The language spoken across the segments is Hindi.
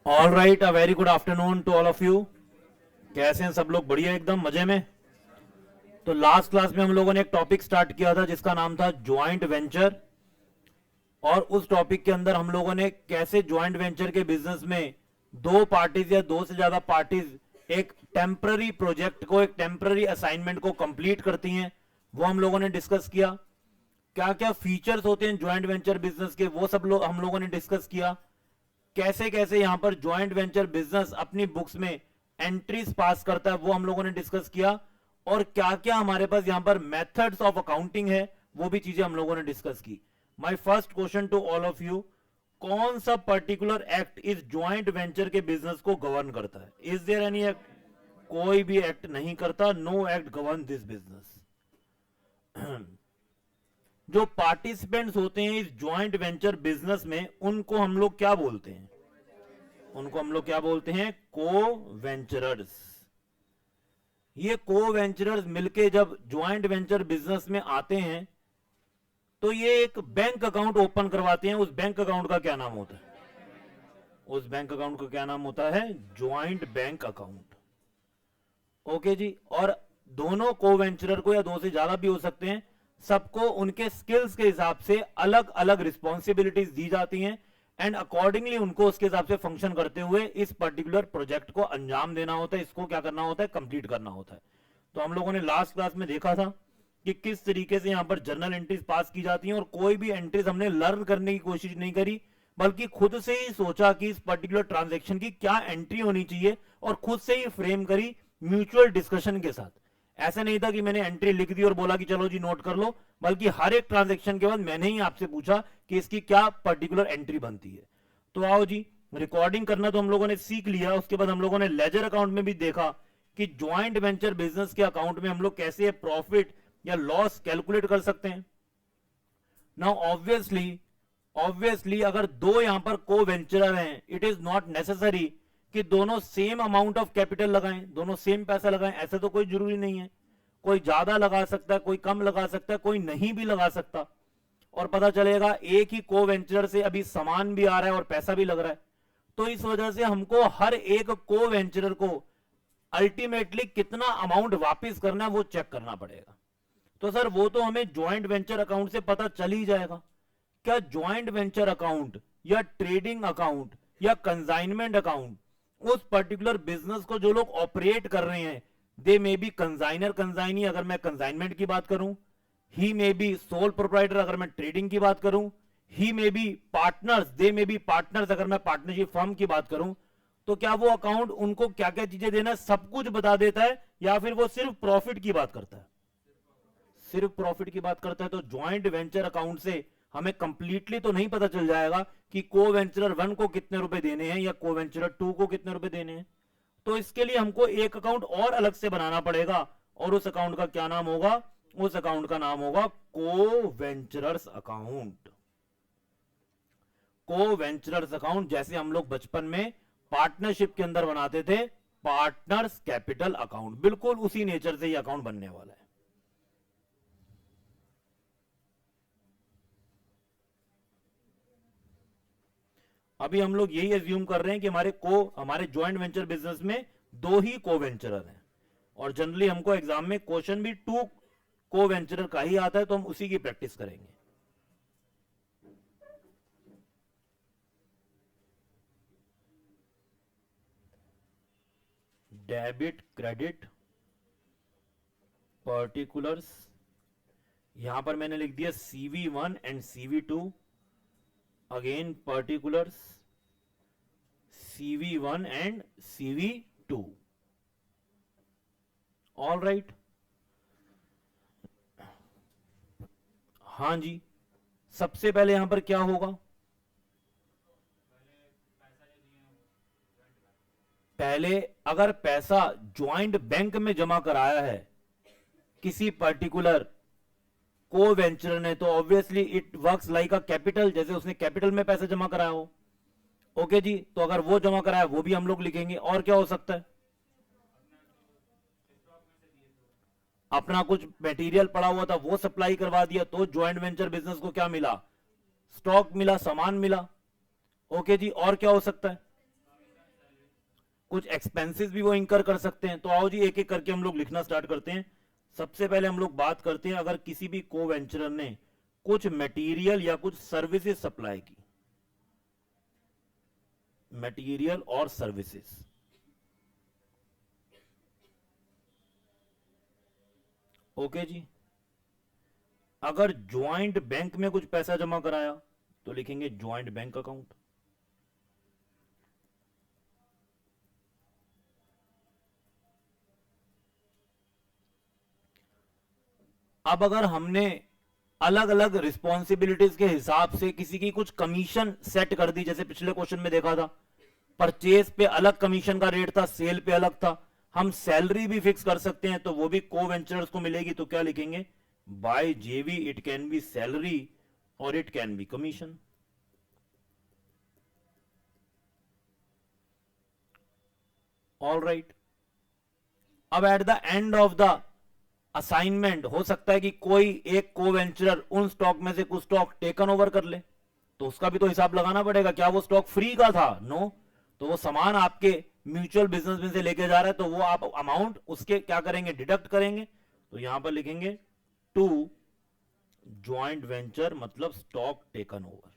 All right, a very good afternoon to all of you. कैसे हैं सब लोग? बढ़िया, एकदम मजे में। तो लास्ट क्लास में हम लोगों ने एक टॉपिक स्टार्ट किया था जिसका नाम था ज्वाइंट वेंचर, और उस टॉपिक के अंदर हम लोगों ने कैसे ज्वाइंट वेंचर के बिजनेस में दो पार्टीज या दो से ज्यादा पार्टीज एक टेम्पररी प्रोजेक्ट को, एक टेम्पररी असाइनमेंट को कंप्लीट करती हैं, वो हम लोगों ने डिस्कस किया। क्या क्या फीचर्स होते हैं ज्वाइंट वेंचर बिजनेस के, वो सब हम लोगों ने डिस्कस किया। कैसे कैसे यहां पर ज्वाइंट वेंचर बिजनेस अपनी बुक्स में एंट्रीज पास करता है, वो हम लोगों ने डिस्कस किया। और क्या क्या हमारे पास यहां पर मेथड्स ऑफ अकाउंटिंग है, वो भी चीजें हम लोगों ने डिस्कस की। My first question to all of you, कौन सा पर्टिकुलर एक्ट इस ज्वाइंट वेंचर के बिजनेस को गवर्न करता है? Is there any act? कोई भी एक्ट नहीं करता। No act govern this business. जो पार्टिसिपेंट्स होते हैं इस ज्वाइंट वेंचर बिजनेस में, उनको हम लोग क्या बोलते हैं? उनको हम लोग क्या बोलते हैं? को वेंचरर्स। ये को वेंचरर्स मिलके जब ज्वाइंट वेंचर बिजनेस में आते हैं तो ये एक बैंक अकाउंट ओपन करवाते हैं। उस बैंक अकाउंट का क्या नाम होता है? उस बैंक अकाउंट का क्या नाम होता है? Joint bank account. ओके जी। और दोनों को वेंचरर को, या दो से ज्यादा भी हो सकते हैं, सबको उनके स्किल्स के हिसाब से अलग अलग रिस्पॉन्सिबिलिटीज दी जाती हैं, एंड अकॉर्डिंगली उनको उसके हिसाब से फंक्शन करते हुए इस पर्टिकुलर प्रोजेक्ट को अंजाम देना होता है, इसको क्या करना होता है? कंप्लीट करना होता है। तो हम लोगों ने लास्ट क्लास में देखा था कि किस तरीके से यहां पर जर्नल एंट्रीज पास की जाती हैं, और कोई भी एंट्रीज हमने लर्न करने की कोशिश नहीं करी, बल्कि खुद से ही सोचा कि इस पर्टिकुलर ट्रांजैक्शन की क्या एंट्री होनी चाहिए, और खुद से ही फ्रेम करी म्यूचुअल डिस्कशन के साथ। ऐसा नहीं था कि मैंने एंट्री लिख दी और बोला कि चलो जी नोट कर लो, बल्कि हर एक ट्रांजैक्शन के बाद मैंने ही आपसे पूछा कि इसकी क्या पर्टिकुलर एंट्री बनती है। तो आओ जी, रिकॉर्डिंग करना तो हम लोगों ने सीख लिया। उसके बाद हम लोगों ने लेजर अकाउंट में भी देखा कि ज्वाइंट वेंचर बिजनेस के अकाउंट में हम लोग कैसे प्रॉफिट या लॉस कैलकुलेट कर सकते हैं। नाउ ऑब्वियसली अगर दो यहां पर को वेंचरर हैं, इट इज नॉट नेसेसरी कि दोनों सेम अमाउंट ऑफ कैपिटल लगाएं, दोनों सेम पैसा लगाएं। ऐसा तो कोई जरूरी नहीं है। कोई ज्यादा लगा सकता है, कोई कम लगा सकता है, कोई नहीं भी लगा सकता। और पता चलेगा एक ही को वेंचर से अभी सामान भी आ रहा है और पैसा भी लग रहा है। तो इस वजह से हमको हर एक को वेंचरर को अल्टीमेटली कितना अमाउंट वापस करना है वो चेक करना पड़ेगा। तो सर वो तो हमें ज्वाइंट वेंचर अकाउंट से पता चल ही जाएगा। क्या ज्वाइंट वेंचर अकाउंट या ट्रेडिंग अकाउंट या कंसाइनमेंट अकाउंट, उस पर्टिकुलर बिजनेस को जो लोग ऑपरेट कर रहे हैं, they may be consignor consignee अगर मैं कंसाइनमेंट की बात करूं, he may be sole proprietor अगर मैं ट्रेडिंग की बात करूं, he may be partners, they may be partners अगर मैं पार्टनरशिप फर्म की बात करूं, तो क्या वो अकाउंट उनको क्या क्या चीजें देना है सब कुछ बता देता है, या फिर वो सिर्फ प्रॉफिट की बात करता है? सिर्फ प्रॉफिट की बात करता है। तो ज्वाइंट वेंचर अकाउंट से हमें कंप्लीटली तो नहीं पता चल जाएगा कि को वेंचरर 1 को कितने रुपए देने हैं या को वेंचरर 2 को कितने रुपए देने हैं। तो इसके लिए हमको एक अकाउंट और अलग से बनाना पड़ेगा, और उस अकाउंट का क्या नाम होगा? उस अकाउंट का नाम होगा को venturers account. Coventurers account जैसे हम लोग बचपन में पार्टनरशिप के अंदर बनाते थे पार्टनर्स कैपिटल अकाउंट, बिल्कुल उसी नेचर से ये अकाउंट बनने वाला है। अभी हम लोग यही एज्यूम कर रहे हैं कि हमारे ज्वाइंट वेंचर बिजनेस में दो ही को वेंचरर हैं, और जनरली हमको एग्जाम में क्वेश्चन भी 2 को वेंचरर का ही आता है, तो हम उसी की प्रैक्टिस करेंगे। डेबिट क्रेडिट पर्टिकुलर्स, यहां पर मैंने लिख दिया CV1 and CV2। Again particulars CV1 and CV2। All right. हां जी, सबसे पहले यहां पर क्या होगा? पहले अगर पैसा ज्वाइंट बैंक में जमा कराया है किसी पर्टिकुलर को वेंचर ने, तो obviously it works like a capital, जैसे उसने कैपिटल में पैसा जमा कराया हो। ओके जी, तो अगर वो जमा कराया वो भी हम लोग लिखेंगे। और क्या हो सकता है? अपना कुछ मटेरियल पड़ा हुआ था वो सप्लाई करवा दिया, तो ज्वाइंट वेंचर बिजनेस को क्या मिला? स्टॉक मिला, सामान मिला। ओके जी, और क्या हो सकता है? कुछ एक्सपेंसेस भी वो इंकर कर सकते हैं। तो आओ जी एक एक करके हम लोग लिखना स्टार्ट करते हैं। सबसे पहले हम लोग बात करते हैं, अगर किसी भी को वेंचरर ने कुछ मटेरियल या कुछ सर्विसेज सप्लाई की, मटेरियल और सर्विसेज, ओके जी। अगर ज्वाइंट बैंक में कुछ पैसा जमा कराया तो लिखेंगे ज्वाइंट बैंक अकाउंट। अब अगर हमने अलग अलग रिस्पॉन्सिबिलिटीज के हिसाब से किसी की कुछ कमीशन सेट कर दी, जैसे पिछले क्वेश्चन में देखा था, परचेज पे अलग कमीशन का रेट था, सेल पे अलग था, हम सैलरी भी फिक्स कर सकते हैं, तो वो भी को वेंचर्स को मिलेगी। तो क्या लिखेंगे, by JV it can be salary और it can be commission. All right. अब at the end of the assignment हो सकता है कि कोई एक को वेंचरर उन स्टॉक में से कुछ स्टॉक टेकन ओवर कर ले, तो उसका भी तो हिसाब लगाना पड़ेगा। क्या वो स्टॉक फ्री का था? नो। तो वो सामान आपके म्यूचुअल बिजनेस में से लेके जा रहा है, तो वो आप अमाउंट उसके क्या करेंगे, डिडक्ट करेंगे। तो यहां पर लिखेंगे टू ज्वाइंट वेंचर मतलब स्टॉक टेकन ओवर।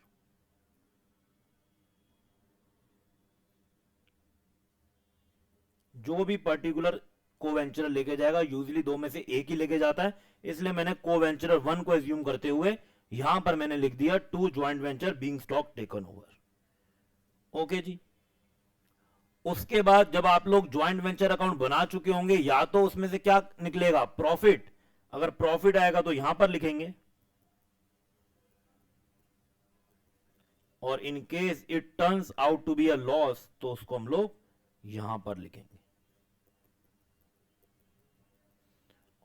जो भी पर्टिकुलर को वेंचरर लेके जाएगा, यूजली दो में से एक ही लेके जाता है, इसलिए मैंने को वेंचरर वन को एज्यूम करते हुए यहां पर मैंने लिख दिया to joint venture being stock taken over. Okay ji. उसके बाद जब आप लोग ज्वाइंट वेंचर अकाउंट बना चुके होंगे, या तो उसमें से क्या निकलेगा, प्रॉफिट। अगर प्रॉफिट आएगा तो यहां पर लिखेंगे, और in case it turns out to be a loss तो उसको हम लोग यहां पर लिखेंगे।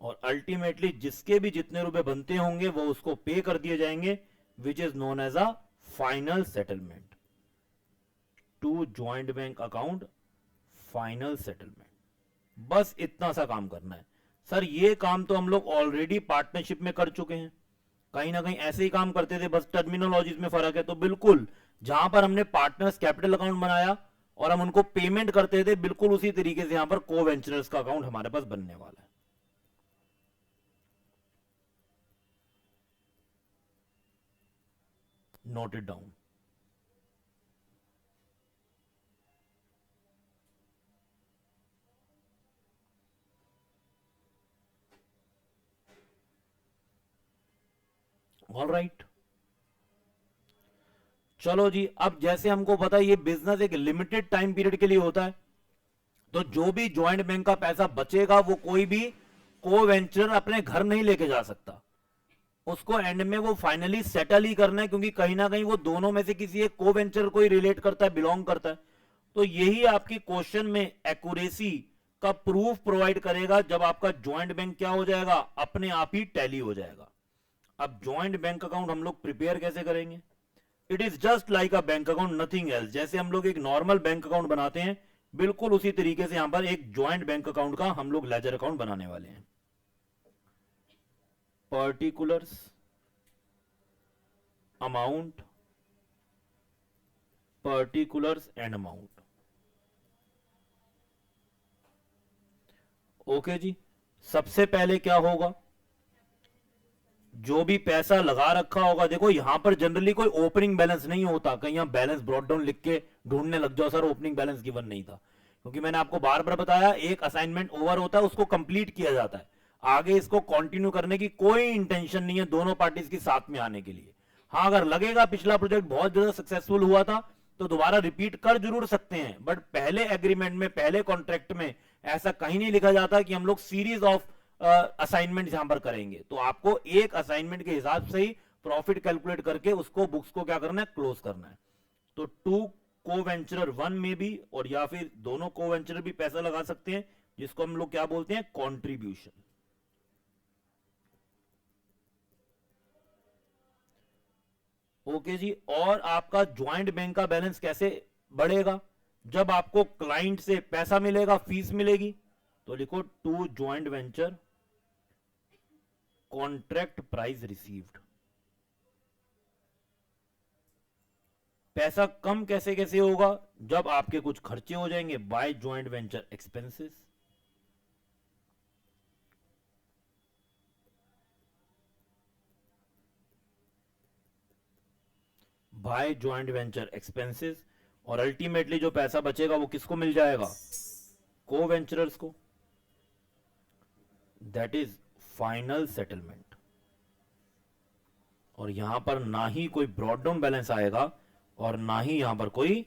और अल्टीमेटली जिसके भी जितने रुपए बनते होंगे वो उसको पे कर दिए जाएंगे, which is known as a final settlement. To joint bank account final settlement. बस इतना सा काम करना है। सर ये काम तो हम लोग ऑलरेडी पार्टनरशिप में कर चुके हैं, कहीं ना कहीं ऐसे ही काम करते थे, बस टर्मिनोलॉजीज में फर्क है। तो बिल्कुल जहां पर हमने पार्टनर्स कैपिटल अकाउंट बनाया और हम उनको पेमेंट करते थे, बिल्कुल उसी तरीके से यहां पर को वेंचरर्स का अकाउंट हमारे पास बनने वाला है। Note it down. All right. चलो जी, अब जैसे हमको पता है ये बिजनेस एक लिमिटेड टाइम पीरियड के लिए होता है, तो जो भी ज्वाइंट बैंक का पैसा बचेगा वो कोई भी को वेंचर अपने घर नहीं लेके जा सकता, उसको एंड में वो फाइनली सेटल ही करना है, क्योंकि कहीं ना कहीं वो दोनों में से किसी एक को वेंचर को ही रिलेट करता है, बिलोंग करता है। तो यही आपकी क्वेश्चन में एक्यूरेसी का प्रूफ प्रोवाइड करेगा, जब आपका ज्वाइंट बैंक क्या हो जाएगा, अपने आप ही टैली हो जाएगा। अब ज्वाइंट बैंक अकाउंट हम लोग प्रिपेयर कैसे करेंगे? It is just like a bank account, nothing else. जैसे हम लोग एक नॉर्मल बैंक अकाउंट बनाते हैं, बिल्कुल उसी तरीके से यहां पर एक ज्वाइंट बैंक अकाउंट का हम लोग लेजर अकाउंट बनाने वाले हैं। Particulars, amount, particulars and amount. Okay ji. सबसे पहले क्या होगा, जो भी पैसा लगा रखा होगा, देखो यहां पर जनरली कोई ओपनिंग बैलेंस नहीं होता, कहीं यहां बैलेंस ब्रॉट डाउन लिख के ढूंढने लग जाओ, सर ओपनिंग बैलेंस गिवन नहीं था, क्योंकि मैंने आपको बार बार बताया एक असाइनमेंट ओवर होता है, उसको कंप्लीट किया जाता है, आगे इसको कंटिन्यू करने की कोई इंटेंशन नहीं है दोनों पार्टीज के साथ में आने के लिए। हाँ, अगर लगेगा पिछला प्रोजेक्ट बहुत ज्यादा सक्सेसफुल हुआ था तो दोबारा रिपीट कर जरूर सकते हैं, बट पहले एग्रीमेंट में, पहले कॉन्ट्रैक्ट में ऐसा कहीं नहीं लिखा जाता कि हम लोग सीरीज ऑफ असाइनमेंट यहां पर करेंगे। तो आपको एक असाइनमेंट के हिसाब से ही प्रॉफिट कैलकुलेट करके उसको बुक्स को क्या करना है, क्लोज करना है। तो टू को वेंचरर वन में भी, और या फिर दोनों को वेंचरर भी पैसा लगा सकते हैं, जिसको हम लोग क्या बोलते हैं, कॉन्ट्रीब्यूशन। ओके जी। और आपका ज्वाइंट बैंक का बैलेंस कैसे बढ़ेगा, जब आपको क्लाइंट से पैसा मिलेगा, फीस मिलेगी, तो लिखो to joint venture contract price received. पैसा कम कैसे कैसे होगा? जब आपके कुछ खर्चे हो जाएंगे, by joint venture expenses. By joint venture expenses. और अल्टीमेटली जो पैसा बचेगा वो किसको मिल जाएगा? को वेंचरर्स को। That is final settlement. और यहां पर ना ही कोई ब्रॉड डाउन बैलेंस आएगा और ना ही यहां पर कोई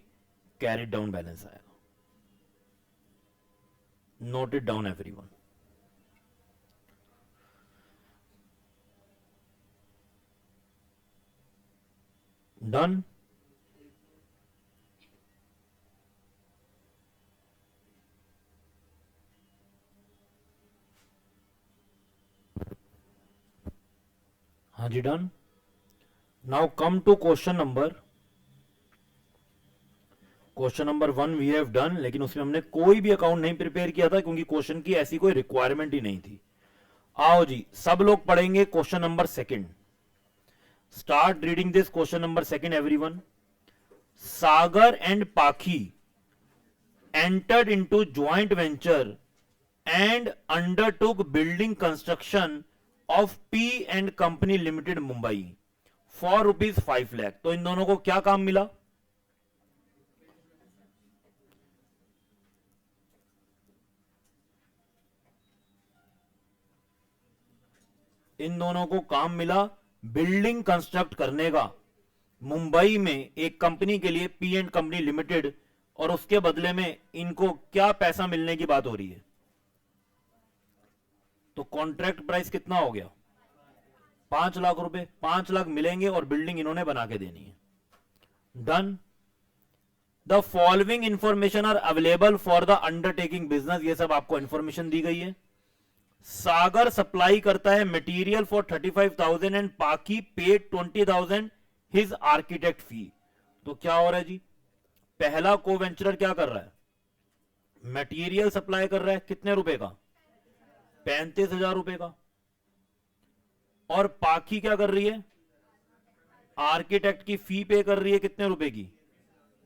कैरी डाउन बैलेंस आएगा। Note it down everyone. Done. हाँ जी, done. Now come to question number 1 we have done, लेकिन उसमें हमने कोई भी अकाउंट नहीं प्रिपेयर किया था क्योंकि क्वेश्चन की ऐसी कोई रिक्वायरमेंट ही नहीं थी। आओ जी, सब लोग पढ़ेंगे question number 2। Start reading this question number 2 everyone. Sagar and पाखी entered into joint venture and undertook building construction of P and Company Limited Mumbai for rupees 5 lakh। तो इन दोनों को क्या काम मिला? इन दोनों को काम मिला बिल्डिंग कंस्ट्रक्ट करने का मुंबई में एक कंपनी के लिए, पी एंड कंपनी लिमिटेड। और उसके बदले में इनको क्या पैसा मिलने की बात हो रही है? तो कॉन्ट्रैक्ट प्राइस कितना हो गया? 5 लाख रुपए। 5 लाख मिलेंगे और बिल्डिंग इन्होंने बना के देनी है। Done. The following information are available for the undertaking business. ये सब आपको इंफॉर्मेशन दी गई है। सागर सप्लाई करता है मटेरियल फॉर 35,000 एंड पाकी पेड 20,000 हिज आर्किटेक्ट फी। तो क्या हो रहा है जी? पहला को वेंचरर क्या कर रहा है? मटेरियल सप्लाई कर रहा है, कितने रुपए का? 35,000 रुपए का। और पाकी क्या कर रही है? आर्किटेक्ट की फी पे कर रही है, कितने रुपए की?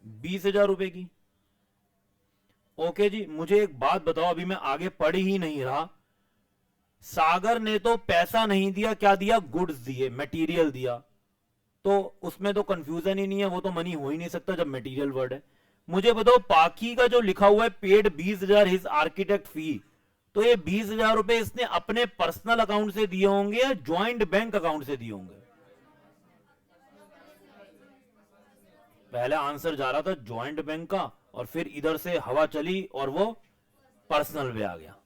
20,000 रुपए की। ओके जी, मुझे एक बात बताओ, अभी मैं आगे पढ़ ही नहीं रहा। सागर ने तो पैसा नहीं दिया, क्या दिया? गुड्स दिए, मटेरियल दिया। तो उसमें तो कंफ्यूजन ही नहीं है, वो तो मनी हो ही नहीं सकता जब मटेरियल वर्ड है। मुझे बताओ, पाकी का जो लिखा हुआ है पेड 20,000 हिज आर्किटेक्ट फी, तो ये 20,000 रुपए इसने अपने पर्सनल अकाउंट से दिए होंगे या ज्वाइंट बैंक अकाउंट से दिए होंगे? पहले आंसर जा रहा था ज्वाइंट बैंक का, और फिर इधर से हवा चली और वो पर्सनल पे आ गया।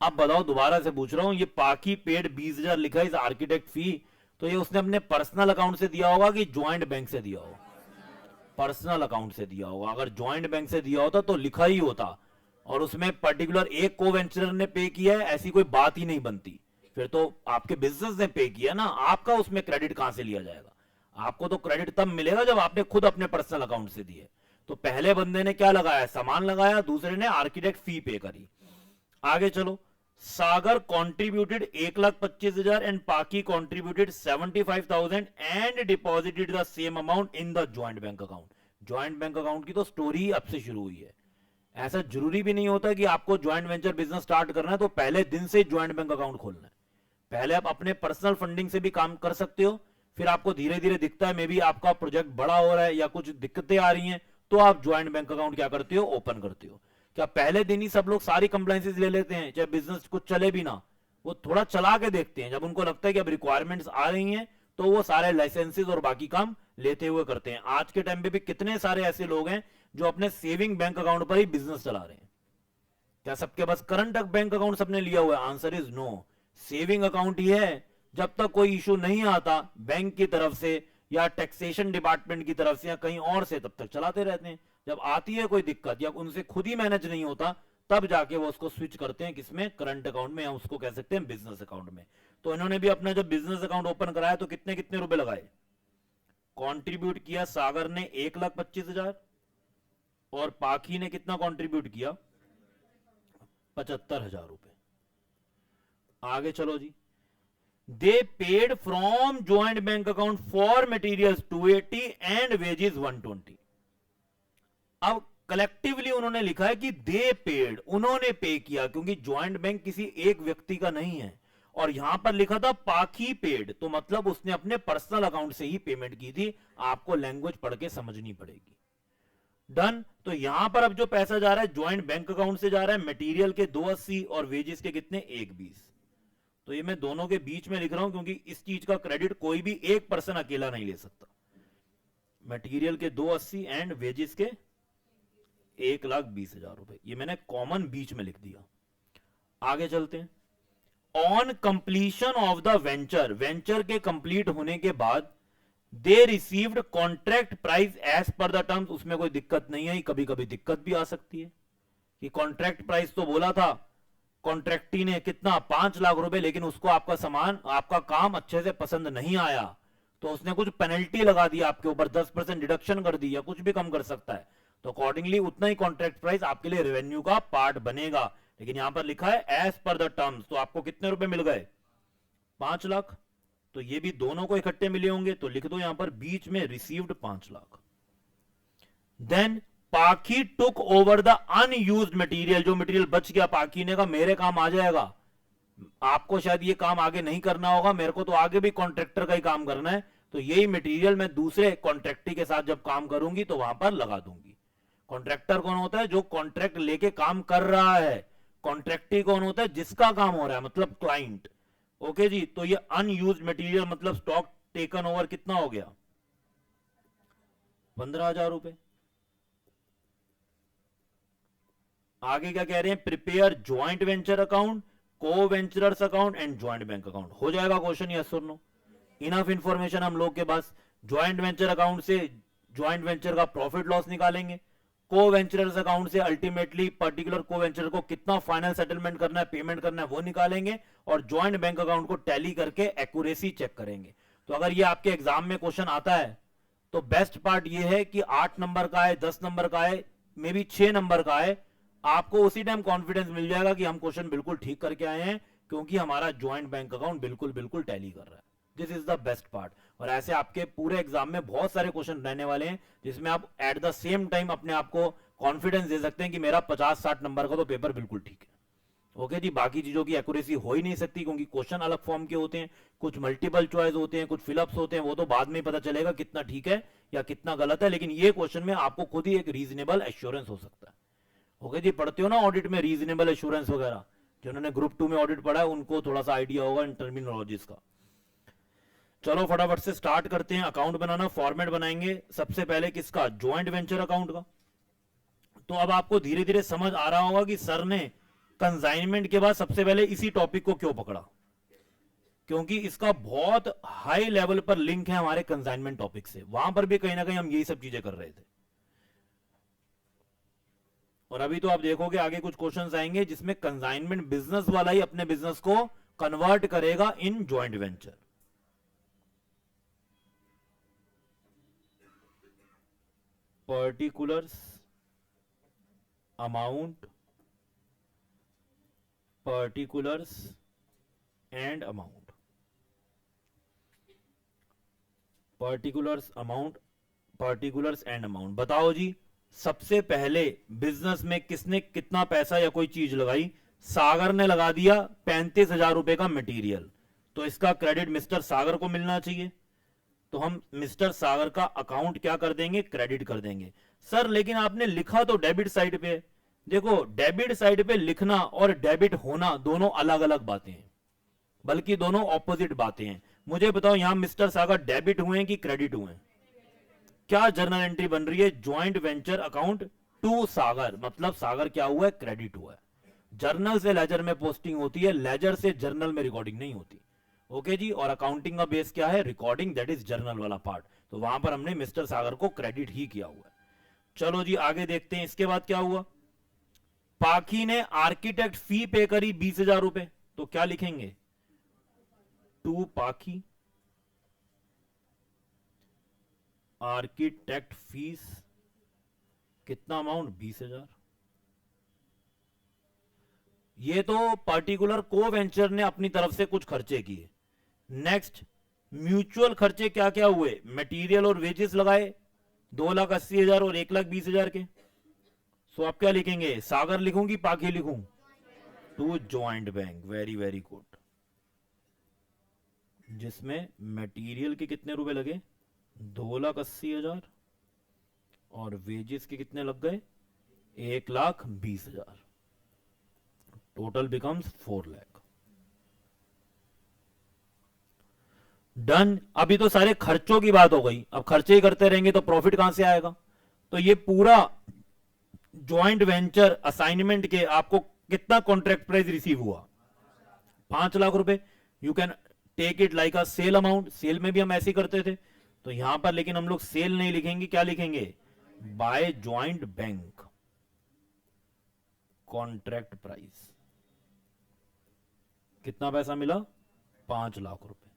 अब बताओ, दोबारा से पूछ रहा हूं, ये पाकी पेड 20,000 लिखा इस आर्किटेक्ट फी, तो ये उसने अपने पर्सनल अकाउंट से दिया होगा कि ज्वाइंट बैंक से दिया होगा? पर्सनल अकाउंट से दिया होगा। अगर ज्वाइंट बैंक से दिया होता तो लिखा ही होता, और उसमें पर्टिकुलर एक को वेंचरर ने पे किया है, ऐसी कोई बात ही नहीं बनती। फिर तो आपके बिजनेस ने पे किया ना, आपका उसमें क्रेडिट कहां से लिया जाएगा? आपको तो क्रेडिट तब मिलेगा जब आपने खुद अपने पर्सनल अकाउंट से दिए। तो पहले बंदे ने क्या लगाया? सामान लगाया, दूसरे ने आर्किटेक्ट फी पे करी। आगे चलो। सागर कॉन्ट्रीब्यूटेड 1,25,000 एंड पाकी contributed 75,000 and deposited the same amount in the joint bank account. Joint bank account की तो स्टोरी अब से शुरू हुई है। ऐसा जरूरी भी नहीं होता कि आपको ज्वाइंट वेंचर बिजनेस स्टार्ट करना है तो पहले दिन से ज्वाइंट बैंक अकाउंट खोलना है। पहले आप अपने पर्सनल फंडिंग से भी काम कर सकते हो, फिर आपको धीरे धीरे दिखता है मे बी आपका प्रोजेक्ट बड़ा हो रहा है या कुछ दिक्कतें आ रही हैं, तो आप ज्वाइंट बैंक अकाउंट क्या करते हो? ओपन करते हो। क्या पहले दिन ही सब लोग सारी कंप्लायंसेस ले लेते हैं? चाहे बिजनेस कुछ चले भी ना, वो थोड़ा चला के देखते हैं। जब उनको लगता है कि अब रिक्वायरमेंट्स आ रही हैं तो वो सारे लाइसेंसेस और बाकी काम लेते हुए करते हैं। आज के टाइम पे भी कितने सारे ऐसे लोग हैं जो अपने सेविंग बैंक अकाउंट पर ही बिजनेस चला रहे हैं। क्या सबके पास करंट बैंक अकाउंट सबने लिया हुआ है? Answer is no. Saving account ही है। जब तक कोई इशू नहीं आता बैंक की तरफ से या टैक्सेशन डिपार्टमेंट की तरफ से या कहीं और से, तब तक चलाते रहते हैं। जब आती है कोई दिक्कत या उनसे खुद ही मैनेज नहीं होता, तब जाके वो उसको स्विच करते हैं किसमें? करंट अकाउंट में, या उसको कह सकते हैं बिजनेस अकाउंट में। तो इन्होंने भी अपना जब बिजनेस अकाउंट ओपन कराया तो कितने कितने रुपए लगाए? कंट्रीब्यूट किया सागर ने 1,25,000 और पाखी ने कितना कंट्रीब्यूट किया? 75,000 रुपए। आगे चलो जी। They paid from joint bank account for materials 280 and wages 120। अब कलेक्टिवली उन्होंने लिखा है कि दे पेड, उन्होंने पे किया, क्योंकि ज्वाइंट बैंक किसी एक व्यक्ति का नहीं है। और यहां पर लिखा था पाखी पेड, तो मतलब उसने अपने पर्सनल अकाउंट से ही पेमेंट की थी। आपको लैंग्वेज पढ़ के समझनी पड़ेगी। डन। तो यहां पर अब जो पैसा जा रहा है ज्वाइंट बैंक अकाउंट से जा रहा है, मटेरियल के 280 और वेजेस के कितने 120। तो ये मैं दोनों के बीच में लिख रहा हूं क्योंकि इस चीज का क्रेडिट कोई भी एक पर्सन अकेला नहीं ले सकता। मटेरियल के 280 एंड वेजेस के 1,20,000 रुपए, ये मैंने कॉमन बीच में लिख दिया। आगे चलते हैं। On completion of the venture, venture के कंप्लीट होने के बाद they received contract price as per the terms. उसमें कोई दिक्कत नहीं है, कभी कभी दिक्कत भी आ सकती है कि कॉन्ट्रैक्ट प्राइस तो बोला था कॉन्ट्रैक्टी ने कितना 5 लाख रुपए, लेकिन उसको आपका सामान आपका काम अच्छे से पसंद नहीं आया तो उसने कुछ पेनल्टी लगा दी आपके ऊपर, 10% डिडक्शन कर दी या कुछ भी कम कर सकता है। तो अकॉर्डिंगली उतना ही कॉन्ट्रैक्ट प्राइस आपके लिए रेवेन्यू का पार्ट बनेगा। लेकिन यहां पर लिखा है एज पर द टर्म्स, तो आपको कितने रुपए मिल गए 5 लाख। तो ये भी दोनों को इकट्ठे मिले होंगे, तो लिख दो यहां पर बीच में रिसीव्ड 5 लाख। देन पाखी took over the unused material, जो मटेरियल बच गया पाखी ने कहा मेरे काम आ जाएगा, आपको शायद ये काम आगे नहीं करना होगा, मेरे को तो आगे भी कॉन्ट्रैक्टर का ही काम करना है, तो यही मटेरियल मैं दूसरे कॉन्ट्रैक्टी के साथ जब काम करूंगी तो वहां पर लगा दूंगी। कॉन्ट्रैक्टर कौन होता है? जो कॉन्ट्रैक्ट लेके काम कर रहा है। कॉन्ट्रैक्टी कौन होता है? जिसका काम हो रहा है, मतलब क्लाइंट। ओके जी। तो ये अनयूज्ड मटेरियल मतलब स्टॉक टेकन ओवर कितना हो गया 15,000 रुपए। आगे क्या कह रहे हैं? Prepare joint venture account, coventurers account and joint bank account. हो जाएगा क्वेश्चन, यस और नो? इनफ इंफॉर्मेशन हम लोग के पास। ज्वाइंट वेंचर अकाउंट से ज्वाइंट वेंचर का प्रॉफिट लॉस निकालेंगे, को वेंचरर्स अकाउंट से अल्टीमेटली पर्टिकुलर को वेंचर को कितना फाइनल सेटलमेंट करना है, पेमेंट करना है, वो निकालेंगे, और ज्वाइंट बैंक अकाउंट को टैली करके एक्यूरेसी चेक करेंगे। तो अगर ये आपके एग्जाम में क्वेश्चन आता है तो बेस्ट पार्ट ये है कि 8 नंबर का है, 10 नंबर का है, मे बी 6 नंबर का है, आपको उसी टाइम कॉन्फिडेंस मिल जाएगा कि हम क्वेश्चन बिल्कुल ठीक करके आए हैं, क्योंकि हमारा ज्वाइंट बैंक अकाउंट बिल्कुल बिल्कुल टैली कर रहा है। This is the best part. और ऐसे आपके पूरे एग्जाम में बहुत सारे क्वेश्चन रहने वाले हैं जिसमें आप एट द सेम टाइम अपने आप को कॉन्फिडेंस दे सकते हैं कि मेरा 50-60 नंबर का तो पेपर बिल्कुल ठीक है। ओके जी। बाकी चीजों की एक्यूरेसी हो ही नहीं सकती क्योंकि क्वेश्चन अलग फॉर्म के होते हैं, कुछ मल्टीपल चॉइस होते हैं, कुछ फिलअप्स होते हैं, वो तो बाद में ही पता चलेगा कितना ठीक है या कितना गलत है। लेकिन ये क्वेश्चन में आपको खुद ही एक रीजनेबल एश्योरेंस हो सकता है। ओके जी। पढ़ते हो ना ऑडिट में रीजनेबल एश्योरेंस वगैरह, जिन्होंने ग्रुप 2 में ऑडिट पढ़ा है उनको थोड़ा सा आइडिया होगा इन टर्मिनोलॉजीज का। चलो फटाफट से स्टार्ट करते हैं। अकाउंट बनाना, फॉर्मेट बनाएंगे सबसे पहले किसका? ज्वाइंट वेंचर अकाउंट का। तो अब आपको धीरे धीरे समझ आ रहा होगा कि सर ने कंसाइनमेंट के बाद सबसे पहले इसी टॉपिक को क्यों पकड़ा, क्योंकि इसका बहुत हाई लेवल पर लिंक है हमारे कंसाइनमेंट टॉपिक से। वहां पर भी कहीं ना कहीं हम यही सब चीजें कर रहे थे। और अभी तो आप देखोगे आगे कुछ क्वेश्चंस आएंगे जिसमें कंसाइनमेंट बिजनेस वाला ही अपने बिजनेस को कन्वर्ट करेगा in joint venture. Particulars amount, particulars and amount, particulars amount, particulars and amount. बताओ जी, सबसे पहले बिजनेस में किसने कितना पैसा या कोई चीज लगाई? सागर ने लगा दिया 35,000 रुपए का मटेरियल, तो इसका क्रेडिट मिस्टर सागर को मिलना चाहिए। तो हम मिस्टर सागर का अकाउंट क्या कर देंगे? क्रेडिट कर देंगे। सर लेकिन आपने लिखा तो डेबिट साइड पे। देखो, डेबिट साइड पे लिखना और डेबिट होना दोनों अलग अलग बातें हैं, बल्कि दोनों ऑपोजिट बातें हैं। मुझे बताओ यहां मिस्टर सागर डेबिट हुए कि क्रेडिट हुए? क्या जर्नल एंट्री बन रही है? ज्वाइंट वेंचर अकाउंट टू सागर, मतलब सागर क्या हुआ है? क्रेडिट हुआ है। जर्नल से लेजर में पोस्टिंग होती है, लेजर से जर्नल में रिकॉर्डिंग नहीं होती। ओके जी। और अकाउंटिंग का बेस क्या है? रिकॉर्डिंग, दैट इज जर्नल वाला पार्ट। तो वहां पर हमने मिस्टर सागर को क्रेडिट ही किया हुआ है। चलो जी आगे देखते हैं। इसके बाद क्या हुआ? पाखी ने आर्किटेक्ट फी पे करी 20,000 रुपए, तो क्या लिखेंगे? टू पाखी आर्किटेक्ट फीस, कितना अमाउंट? 20,000। ये तो पर्टिकुलर को वेंचर ने अपनी तरफ से कुछ खर्चे किए, नेक्स्ट, म्यूचुअल खर्चे क्या क्या हुए, मटेरियल और वेजेस लगाए 2,80,000 और 1,20,000 के। सो आप क्या लिखेंगे, सागर लिखूं कि पाखी लिखूं? To joint bank, very very good. जिसमें मटेरियल के कितने रुपए लगे, 2,80,000 और वेजेस के कितने लग गए, 1,20,000। Total becomes 4 lakh. डन। अभी तो सारे खर्चों की बात हो गई, अब खर्चे ही करते रहेंगे तो प्रॉफिट कहां से आएगा? तो ये पूरा ज्वाइंट वेंचर असाइनमेंट के आपको कितना कॉन्ट्रैक्ट प्राइस रिसीव हुआ, 5 लाख रुपए। You can take it like a sale amount, sale में भी हम ऐसे ही करते थे। तो यहां पर लेकिन हम लोग सेल नहीं लिखेंगे, क्या लिखेंगे, by joint bank contract price. कितना पैसा मिला, 5 लाख रुपए।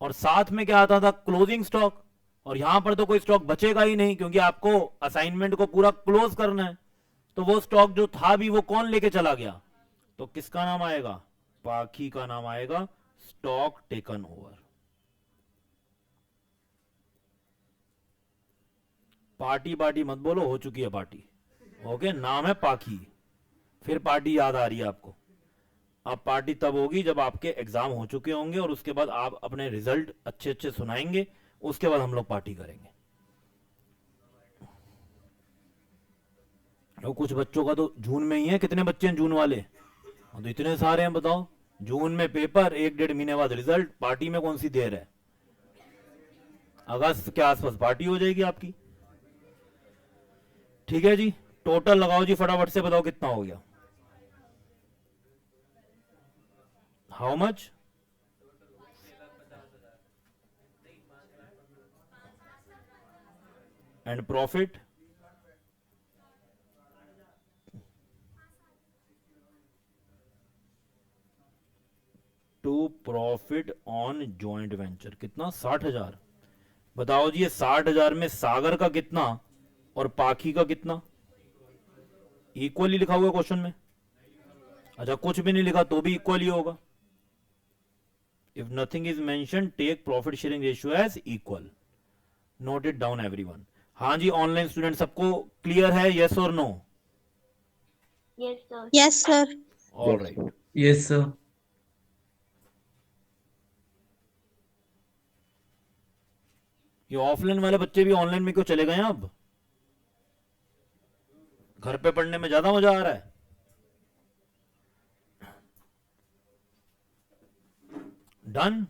और साथ में क्या आता था, क्लोजिंग स्टॉक। और यहां पर तो कोई स्टॉक बचेगा ही नहीं, क्योंकि आपको असाइनमेंट को पूरा क्लोज करना है। तो वो स्टॉक जो था भी वो कौन लेके चला गया, तो किसका नाम आएगा, पाखी का नाम आएगा, stock taken over. Party party मत बोलो, हो चुकी है पार्टी। ओके, नाम है पाखी, फिर पार्टी याद आ रही है आपको। अब पार्टी तब होगी जब आपके एग्जाम हो चुके होंगे और उसके बाद आप अपने रिजल्ट अच्छे अच्छे सुनाएंगे, उसके बाद हम लोग पार्टी करेंगे। और कुछ बच्चों का तो जून में ही है, कितने बच्चे हैं जून वाले, तो इतने सारे हैं, बताओ। जून में पेपर, 1-1.5 महीने बाद रिजल्ट, पार्टी में कौन सी देर है? अगस्त के आसपास पार्टी हो जाएगी आपकी। ठीक है जी, टोटल लगाओ जी, फटाफट से बताओ कितना हो गया, how much? And profit? To profit on joint venture कितना, 60,000। बताओ जी, ये 60,000 में सागर का कितना और पाखी का कितना? इक्वली लिखा हुआ क्वेश्चन में? अच्छा, कुछ भी नहीं लिखा तो भी इक्वली होगा। If nothing is mention, take profit sharing ratio as equal. Note it down everyone. हाँ जी, ऑनलाइन स्टूडेंट सबको क्लियर है, यस और no? Yes sir. All right. Yes sir. ये ऑफलाइन वाले बच्चे भी ऑनलाइन में क्यों चले गए हैं? अब घर पे पढ़ने में ज्यादा मजा आ रहा है। डन।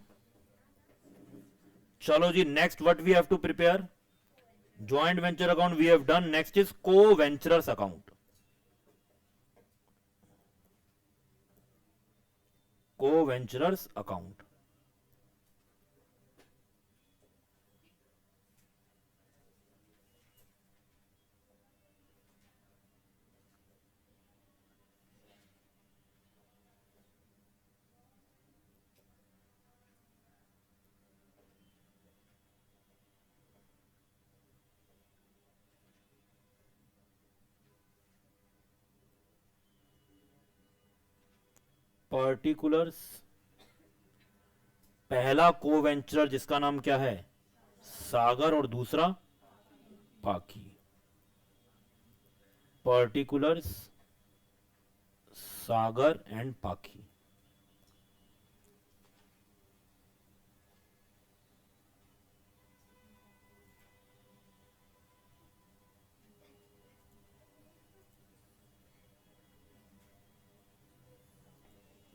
चलो जी, next what we have to prepare, joint venture account we have done, next is coventurers account. Coventurers account. Particulars, पहला को वेंचरर जिसका नाम क्या है, सागर, और दूसरा Pakhi. Particulars, Sagar and Pakhi.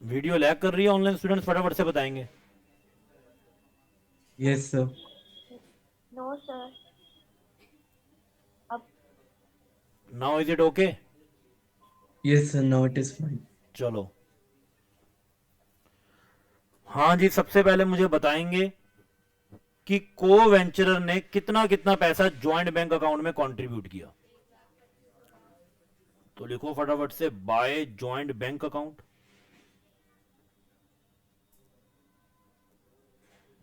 Video lag कर रही है, ऑनलाइन स्टूडेंट्स फटाफट से बताएंगे। Yes sir. No sir. अब now is it okay? Yes sir, now it is fine. चलो, हाँ जी, सबसे पहले मुझे बताएंगे कि को वेंचरर ने कितना कितना पैसा ज्वाइंट बैंक अकाउंट में कंट्रीब्यूट किया। तो लिखो फटाफट से, बाय ज्वाइंट बैंक अकाउंट।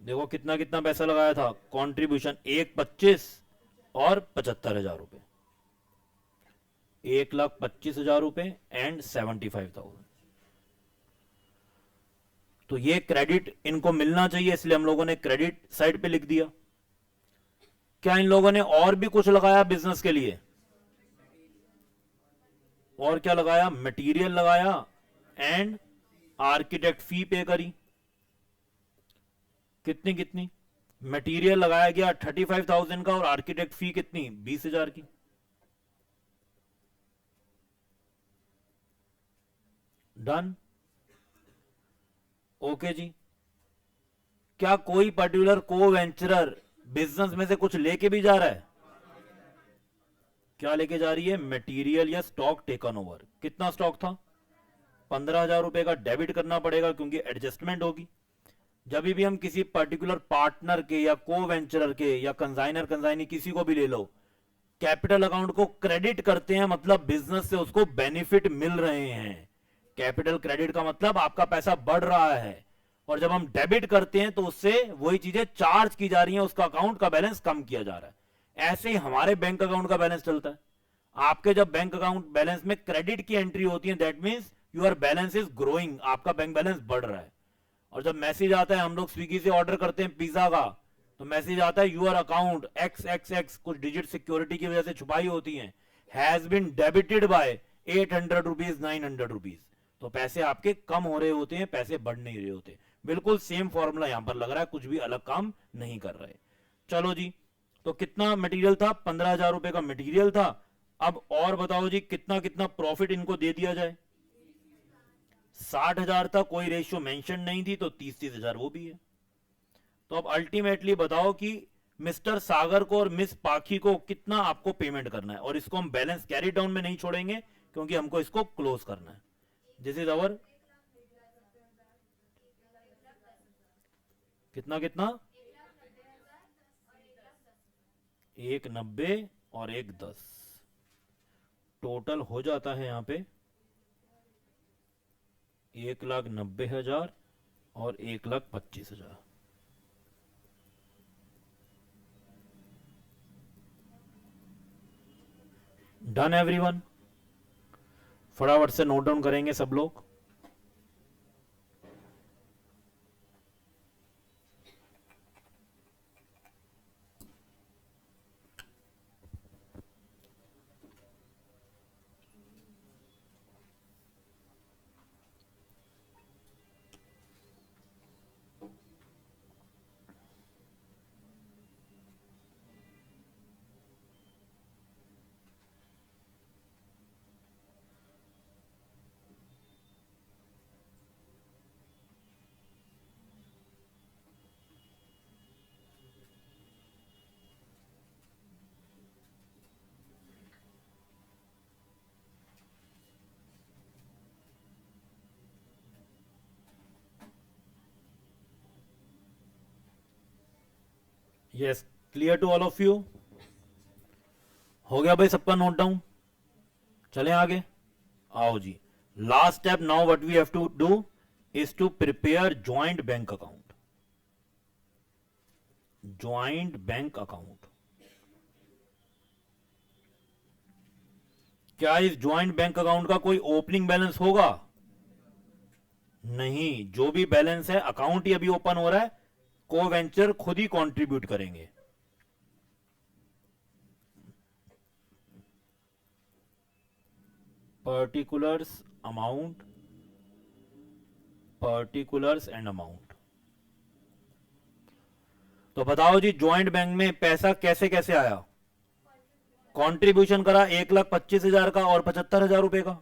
देखो कितना कितना पैसा लगाया था कंट्रीब्यूशन, 1,25,000 और 75,000 रुपए, 1,25,000 रुपए एंड 75,000। तो ये क्रेडिट इनको मिलना चाहिए, इसलिए हम लोगों ने क्रेडिट साइड पे लिख दिया। क्या इन लोगों ने और भी कुछ लगाया बिजनेस के लिए? और क्या लगाया? मटेरियल लगाया एंड आर्किटेक्ट फी पे करी। कितनी कितनी? मटेरियल लगाया गया 35,000 का और आर्किटेक्ट फी कितनी? 20,000 की। डन। ओके जी। क्या कोई पर्टिकुलर को वेंचरर बिजनेस में से कुछ लेके भी जा रहा है? क्या लेके जा रही है? मटेरियल या स्टॉक टेकन ओवर। कितना स्टॉक था? 15,000 रुपए का डेबिट करना पड़ेगा क्योंकि एडजस्टमेंट होगी। जब भी हम किसी पर्टिकुलर पार्टनर के या को वेंचरर के या कंसाइनर कंसाइनी किसी को भी ले लो, कैपिटल अकाउंट को क्रेडिट करते हैं, मतलब बिजनेस से उसको बेनिफिट मिल रहे हैं। कैपिटल क्रेडिट का मतलब आपका पैसा बढ़ रहा है, और जब हम डेबिट करते हैं तो उससे वही चीजें चार्ज की जा रही हैं, उसका अकाउंट का बैलेंस कम किया जा रहा है। ऐसे ही हमारे बैंक अकाउंट का बैलेंस चलता है। आपके जब बैंक अकाउंट बैलेंस में क्रेडिट की एंट्री होती है, that means your balance is growing, आपका बैंक बैलेंस बढ़ रहा है। और जब मैसेज आता है, हम लोग स्विगी से ऑर्डर करते हैं पिज्जा का, तो मैसेज आता है यूर अकाउंट XXX, कुछ डिजिट सिक्योरिटी की वजह से छुपाई होती है, has been debited by 800 rupees 900 rupees. तो पैसे आपके कम हो रहे होते हैं, पैसे बढ़ नहीं रहे होते। बिल्कुल सेम फॉर्मूला यहां पर लग रहा है, कुछ भी अलग काम नहीं कर रहे। चलो जी, तो कितना मटेरियल था? 15,000 रुपए का मटेरियल था। अब और बताओ जी, कितना कितना प्रॉफिट इनको दे दिया जाए? 60,000 था, कोई रेशियो मेंशन नहीं थी, तो 30,000 वो भी है। तो अब अल्टीमेटली बताओ कि मिस्टर सागर को और मिस पाखी को कितना आपको पेमेंट करना है, और इसको हम बैलेंस कैरी डाउन में नहीं छोड़ेंगे क्योंकि हमको इसको क्लोज करना है। दिस इज अवर कितना कितना 1,90 और 1,10 टोटल हो जाता है यहां पे 1,90,000 और 1,25,000। Done everyone? फटाफट से नोट डाउन करेंगे सब लोग। Yes, clear to all of you? हो गया भाई सबका नोट डाउन? चलें आगे। आओ जी, last step now what we have to do is to prepare joint bank account. Joint bank account. क्या इस ज्वाइंट बैंक अकाउंट का कोई ओपनिंग बैलेंस होगा? नहीं, जो भी बैलेंस है, अकाउंट ही अभी ओपन हो रहा है, को वेंचर खुद ही कंट्रीब्यूट करेंगे। Particulars amount, particulars and amount. तो बताओ जी, ज्वाइंट बैंक में पैसा कैसे कैसे आया? कंट्रीब्यूशन करा 1,25,000 का और 75,000 रुपए का।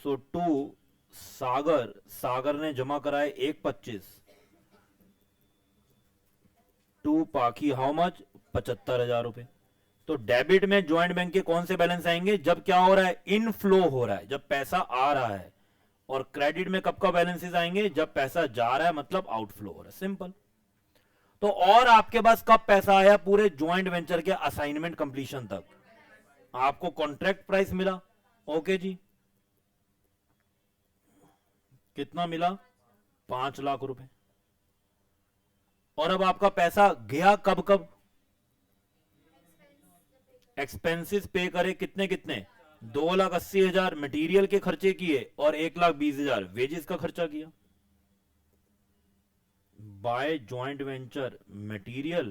सो टू सागर, सागर ने जमा कराए 1,25,000। टू पाखी हाउ मच? 75,000 रुपए। तो डेबिट में ज्वाइंट बैंक के कौन से बैलेंस आएंगे? जब क्या हो रहा है? इनफ्लो हो रहा है, जब पैसा आ रहा है। और क्रेडिट में कब का बैलेंसेस आएंगे? जब पैसा जा रहा है, मतलब आउटफ्लो हो रहा है। सिंपल। तो और आपके पास कब पैसा आया? पूरे ज्वाइंट वेंचर के असाइनमेंट कंप्लीशन तक आपको कॉन्ट्रैक्ट प्राइस मिला। ओके जी, कितना मिला? 5 लाख रुपए। और अब आपका पैसा गया कब कब? एक्सपेंसेस पे करे कितने कितने? 2,80,000 मटेरियल के खर्चे किए और 1,20,000 वेजेस का खर्चा किया। By joint venture material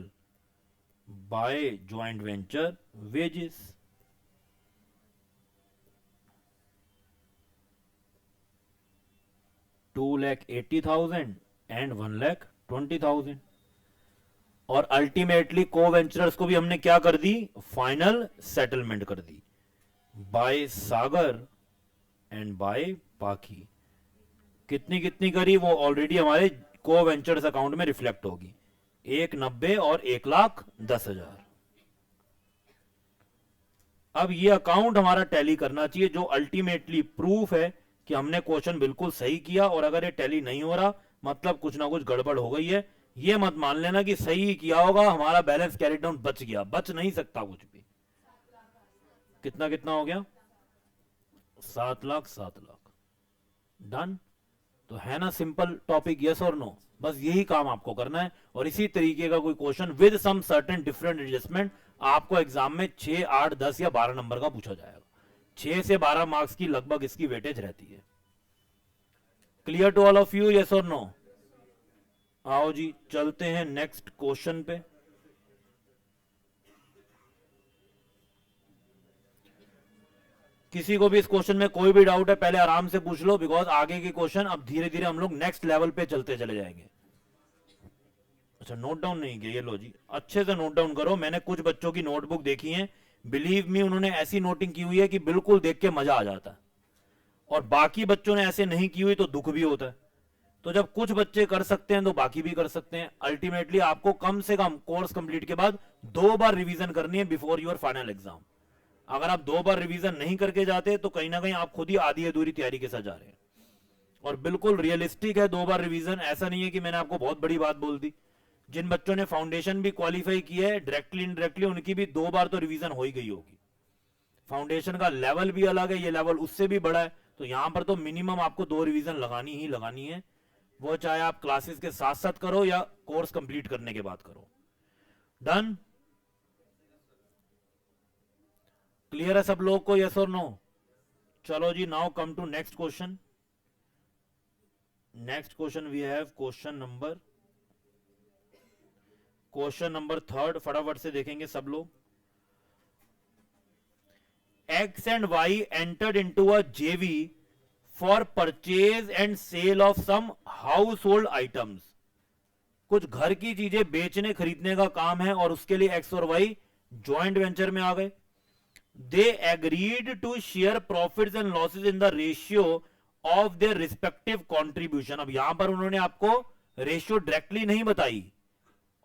by joint venture wages. $2,80,000 and $1,20,000। और अल्टीमेटली को वेंचरर्स को भी हमने क्या कर दी, फाइनल सेटलमेंट कर दी बाय सागर एंड बाय पाखी। कितनी कितनी करी वो ऑलरेडी हमारे को वेंचर्स अकाउंट में रिफ्लेक्ट होगी, 190 और 1,10,000। अब ये अकाउंट हमारा टैली करना चाहिए, जो अल्टीमेटली प्रूफ है कि हमने क्वेश्चन बिल्कुल सही किया। और अगर ये टैली नहीं हो रहा मतलब कुछ ना कुछ गड़बड़ हो गई है। ये मत मान लेना कि सही ही किया होगा, हमारा बैलेंस कैरी डाउन बच गया, बच नहीं सकता कुछ भी। कितना कितना हो गया, 7 लाख 7 लाख। डन। तो है ना सिंपल टॉपिक, यस और नो, बस यही काम आपको करना है। और इसी तरीके का कोई question with some certain different adjustment आपको एग्जाम में 6, 8, 10 या 12 नंबर का पूछा जाएगा। 6 से 12 मार्क्स की लगभग इसकी वेटेज रहती है। Clear to all of you, yes और नो? आओ जी चलते हैं नेक्स्ट क्वेश्चन पे। किसी को भी इस क्वेश्चन में कोई भी डाउट है पहले आराम से पूछ लो, बिकॉज आगे के क्वेश्चन अब धीरे धीरे हम लोग नेक्स्ट लेवल पे चलते चले जाएंगे। अच्छा नोट डाउन नहीं किया, ये लो जी अच्छे से नोट डाउन करो। मैंने कुछ बच्चों की नोटबुक देखी है, बिलीव मी उन्होंने ऐसी नोटिंग की हुई है कि बिल्कुल देख के मजा आ जाता है, और बाकी बच्चों ने ऐसे नहीं की हुई तो दुख भी होता है। तो जब कुछ बच्चे कर सकते हैं तो बाकी भी कर सकते हैं। अल्टीमेटली आपको कम से कम कोर्स कंप्लीट के बाद 2 बार रिवीजन करनी है बिफोर योर फाइनल एग्जाम। अगर आप 2 बार रिवीजन नहीं करके जाते तो कहीं ना कहीं आप खुद ही आधी अधूरी तैयारी के साथ जा रहे हैं। और बिल्कुल रियलिस्टिक है 2 बार रिवीजन, ऐसा नहीं है कि मैंने आपको बहुत बड़ी बात बोल दी। जिन बच्चों ने फाउंडेशन भी क्वालिफाई किया है डायरेक्टली इनडायरेक्टली, उनकी भी 2 बार तो रिवीजन हो ही गई होगी। फाउंडेशन का लेवल भी अलग है, ये लेवल उससे भी बड़ा है, तो यहां पर तो मिनिमम आपको 2 रिवीजन लगानी ही लगानी है, वो चाहे आप क्लासेस के साथ साथ करो या कोर्स कंप्लीट करने के बाद करो। डन? क्लियर है सब लोग को, यस और नो? चलो जी now come to next question. Next question we have question number 3, फटाफट से देखेंगे सब लोग। X and Y entered into a JV for purchase and sale of some household items. कुछ घर की चीजें बेचने खरीदने का काम है और उसके लिए X और Y ज्वाइंट वेंचर में आ गए। They agreed to share profits and losses in the ratio of their respective contribution. अब यहां पर उन्होंने आपको रेशियो डायरेक्टली नहीं बताई,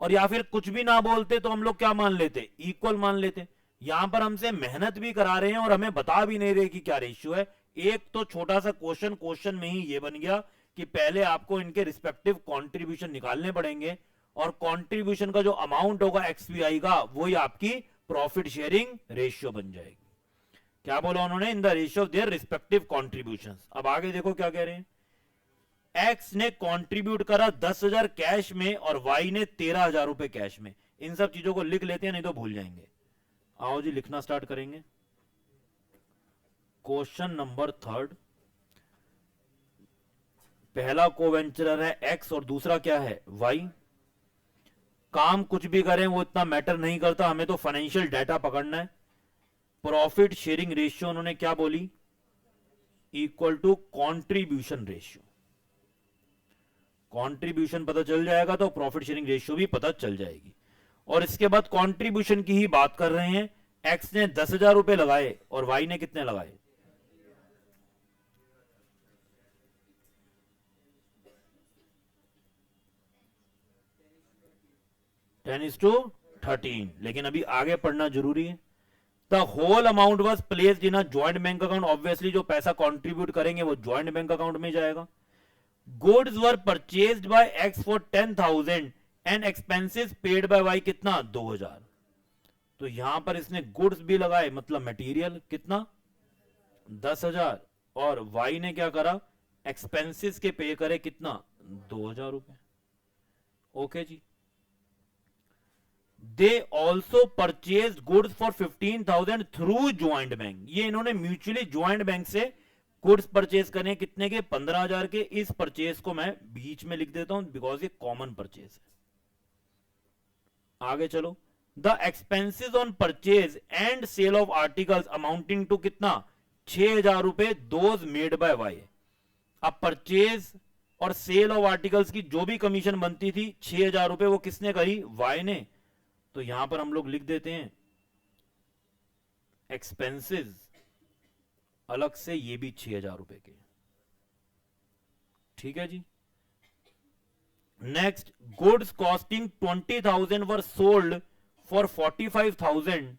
और या फिर कुछ भी ना बोलते तो हम लोग क्या मान लेते, इक्वल मान लेते। यहां पर हमसे मेहनत भी करा रहे हैं और हमें बता भी नहीं रहे कि क्या रेशियो है। एक तो छोटा सा क्वेश्चन में ही ये बन गया कि पहले आपको इनके रिस्पेक्टिव कंट्रीब्यूशन निकालने पड़ेंगे, और कंट्रीब्यूशन का जो अमाउंट होगा एक्सपीआई का वही आपकी प्रॉफिट शेयरिंग रेशियो बन जाएगी। क्या बोला उन्होंने, in the ratio of their respective contributions. अब आगे देखो क्या कह रहे हैं। एक्स ने कंट्रीब्यूट करा 10,000 कैश में और वाई ने 13,000 रुपए कैश में। इन सब चीजों को लिख लेते हैं नहीं तो भूल जाएंगे। आओ जी लिखना स्टार्ट करेंगे। क्वेश्चन नंबर 3, पहला कोवेंचरर है एक्स और दूसरा क्या है वाई। काम कुछ भी करें वो इतना मैटर नहीं करता, हमें तो फाइनेंशियल डाटा पकड़ना है। प्रॉफिट शेयरिंग रेशियो उन्होंने क्या बोली, equal to contribution ratio. Contribution पता चल जाएगा तो प्रॉफिट शेयरिंग रेशियो भी पता चल जाएगी। और इसके बाद कंट्रीब्यूशन की ही बात कर रहे हैं। एक्स ने 10,000 रुपए लगाए और वाई ने कितने लगाए, 10:13। लेकिन अभी आगे पढ़ना जरूरी है। The whole amount was placed in a joint bank account. Obviously जो पैसा कंट्रीब्यूट करेंगे वो ज्वाइंट बैंक अकाउंट में जाएगा। Goods were purchased by X for 10,000 and expenses paid by Y कितना, 2,000। तो यहां पर इसने गुड्स भी लगाए, मतलब मटेरियल कितना, 10,000, और वाई ने क्या करा, एक्सपेंसेस के पे करे कितना, 2,000 रुपए। ओके जी। They also purchase goods for 15,000 through joint bank. ये इन्होंने म्यूचुअली ज्वाइंट बैंक से गुड्स परचेज करें कितने के, 15,000 के। इस परचेज को मैं बीच में लिख देता हूं बिकॉज ये कॉमन परचेज है। आगे चलो, the expenses on purchase and sale of articles amounting to कितना, 6,000 रुपए, दोज मेड बाय वाई। अब परचेज और सेल ऑफ आर्टिकल्स की जो भी कमीशन बनती थी 6,000 रुपए, वो किसने करी, वाई ने। तो यहां पर हम लोग लिख देते हैं एक्सपेंसेस अलग से, ये भी 6,000 रुपए के। ठीक है जी। Next, goods costing 20,000 were sold for 45,000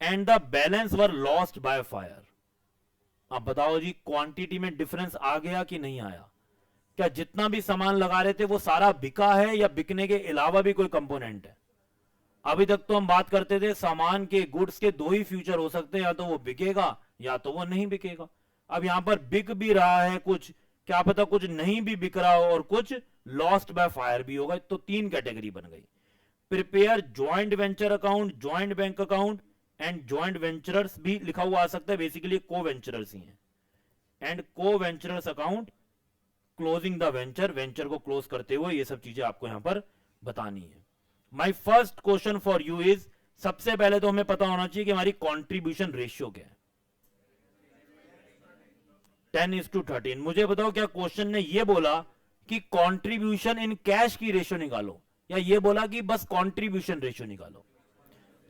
and the balance were lost by fire. अब बताओ जी, क्वांटिटी में डिफरेंस आ गया कि नहीं आया? क्या जितना भी सामान लगा रहे थे वो सारा बिका है या बिकने के अलावा भी कोई कंपोनेंट है? अभी तक तो हम बात करते थे सामान के, गुड्स के दो ही फ्यूचर हो सकते हैं, या तो वो बिकेगा या तो वो नहीं बिकेगा। अब यहां पर बिक भी रहा है कुछ, क्या पता कुछ नहीं भी बिक रहा हो और कुछ लॉस्ट बाय फायर भी होगा। तो तीन कैटेगरी बन गई। Prepare joint venture account, joint bank account and joint venturers भी लिखा हुआ आ सकता है, बेसिकली को वेंचरर्स ही है। And coventurers account, closing the venture, venture को क्लोज करते हुए, ये सब चीजें आपको यहां पर बतानी है। My first question for you is, सबसे पहले तो हमें पता होना चाहिए कि हमारी कॉन्ट्रीब्यूशन रेशियो क्या है। 10:13। मुझे बताओ, क्या क्वेश्चन ने ये बोला कि कंट्रीब्यूशन इन कैश की रेशियो निकालो, या ये बोला कि बस कंट्रीब्यूशन रेशियो निकालो?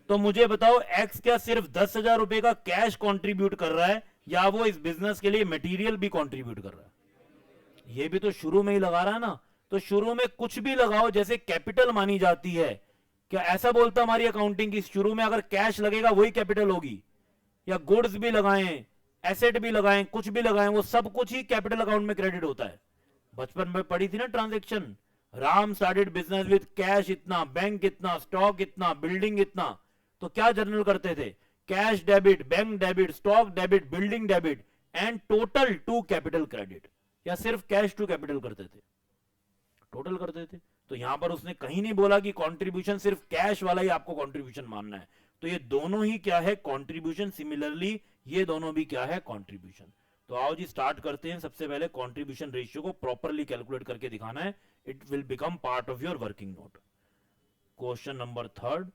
तो मुझे बताओ, एक्स क्या सिर्फ 10,000 रुपए का कैश कंट्रीब्यूट कर रहा है, या वो इस बिजनेस के लिए मटेरियल भी कंट्रीब्यूट कर रहा है? ये भी तो शुरू में ही लगा रहा है ना। तो शुरू में कुछ भी लगाओ, जैसे कैपिटल मानी जाती है। क्या ऐसा बोलता हमारी अकाउंटिंग की शुरू में अगर कैश लगेगा वही कैपिटल होगी? या गुड्स भी लगाएं, एसेट भी लगाएं, कुछ भी लगाएं, वो सब कुछ ही कैपिटल अकाउंट में क्रेडिट होता है। बचपन में पढ़ी थी ना transaction, Ram started business with cash इतना, बैंक इतना, स्टॉक इतना, बिल्डिंग इतना। तो क्या जर्नल करते थे, cash debit, bank debit, stock debit, building debit and total two capital credit, या सिर्फ कैश टू कैपिटल करते थे? टोटल करते थे। तो यहां पर उसने कहीं नहीं बोला कि कंट्रीब्यूशन सिर्फ कैश वाला ही आपको कंट्रीब्यूशन मानना है। तो ये दोनों ही क्या है, कंट्रीब्यूशन। सिमिलरली ये दोनों भी क्या है, कंट्रीब्यूशन। तो आओ जी स्टार्ट करते हैं। सबसे पहले कंट्रीब्यूशन रेशियो को प्रॉपरली कैलकुलेट करके दिखाना है। It will become part of your working note. Question number 3,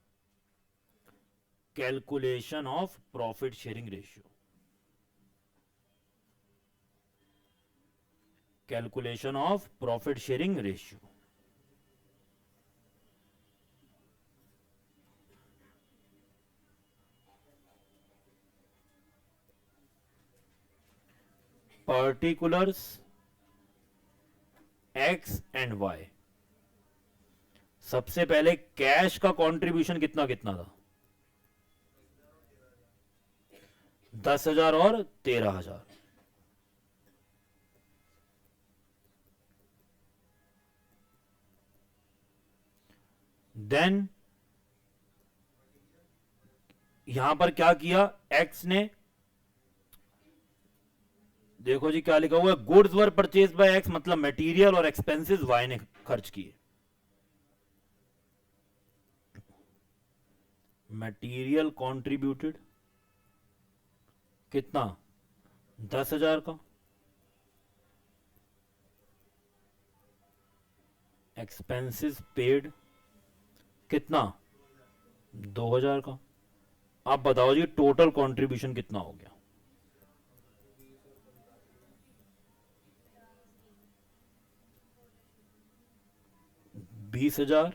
calculation of profit sharing ratio. Calculation of profit sharing ratio. Particulars X and Y. सबसे पहले कैश का कंट्रीब्यूशन कितना कितना था, 10,000 और 13,000। देन यहां पर क्या किया, एक्स ने, देखो जी क्या लिखा हुआ है, goods were purchase by x, मतलब मटेरियल और एक्सपेंसेस वाई ने खर्च किए। मटेरियल कंट्रीब्यूटेड कितना, 10,000 का। एक्सपेंसेस पेड कितना, 2,000 का। आप बताओ जी टोटल कंट्रीब्यूशन कितना हो गया? 20,000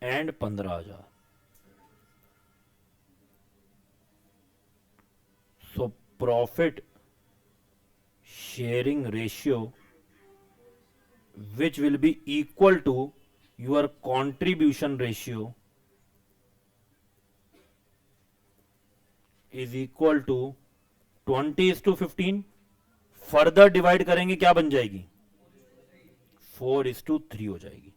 and 15,000। So profit sharing ratio which will be equal to your contribution ratio is equal to 20:15। Further divide करेंगे क्या बन जाएगी, 4:3 हो जाएगी।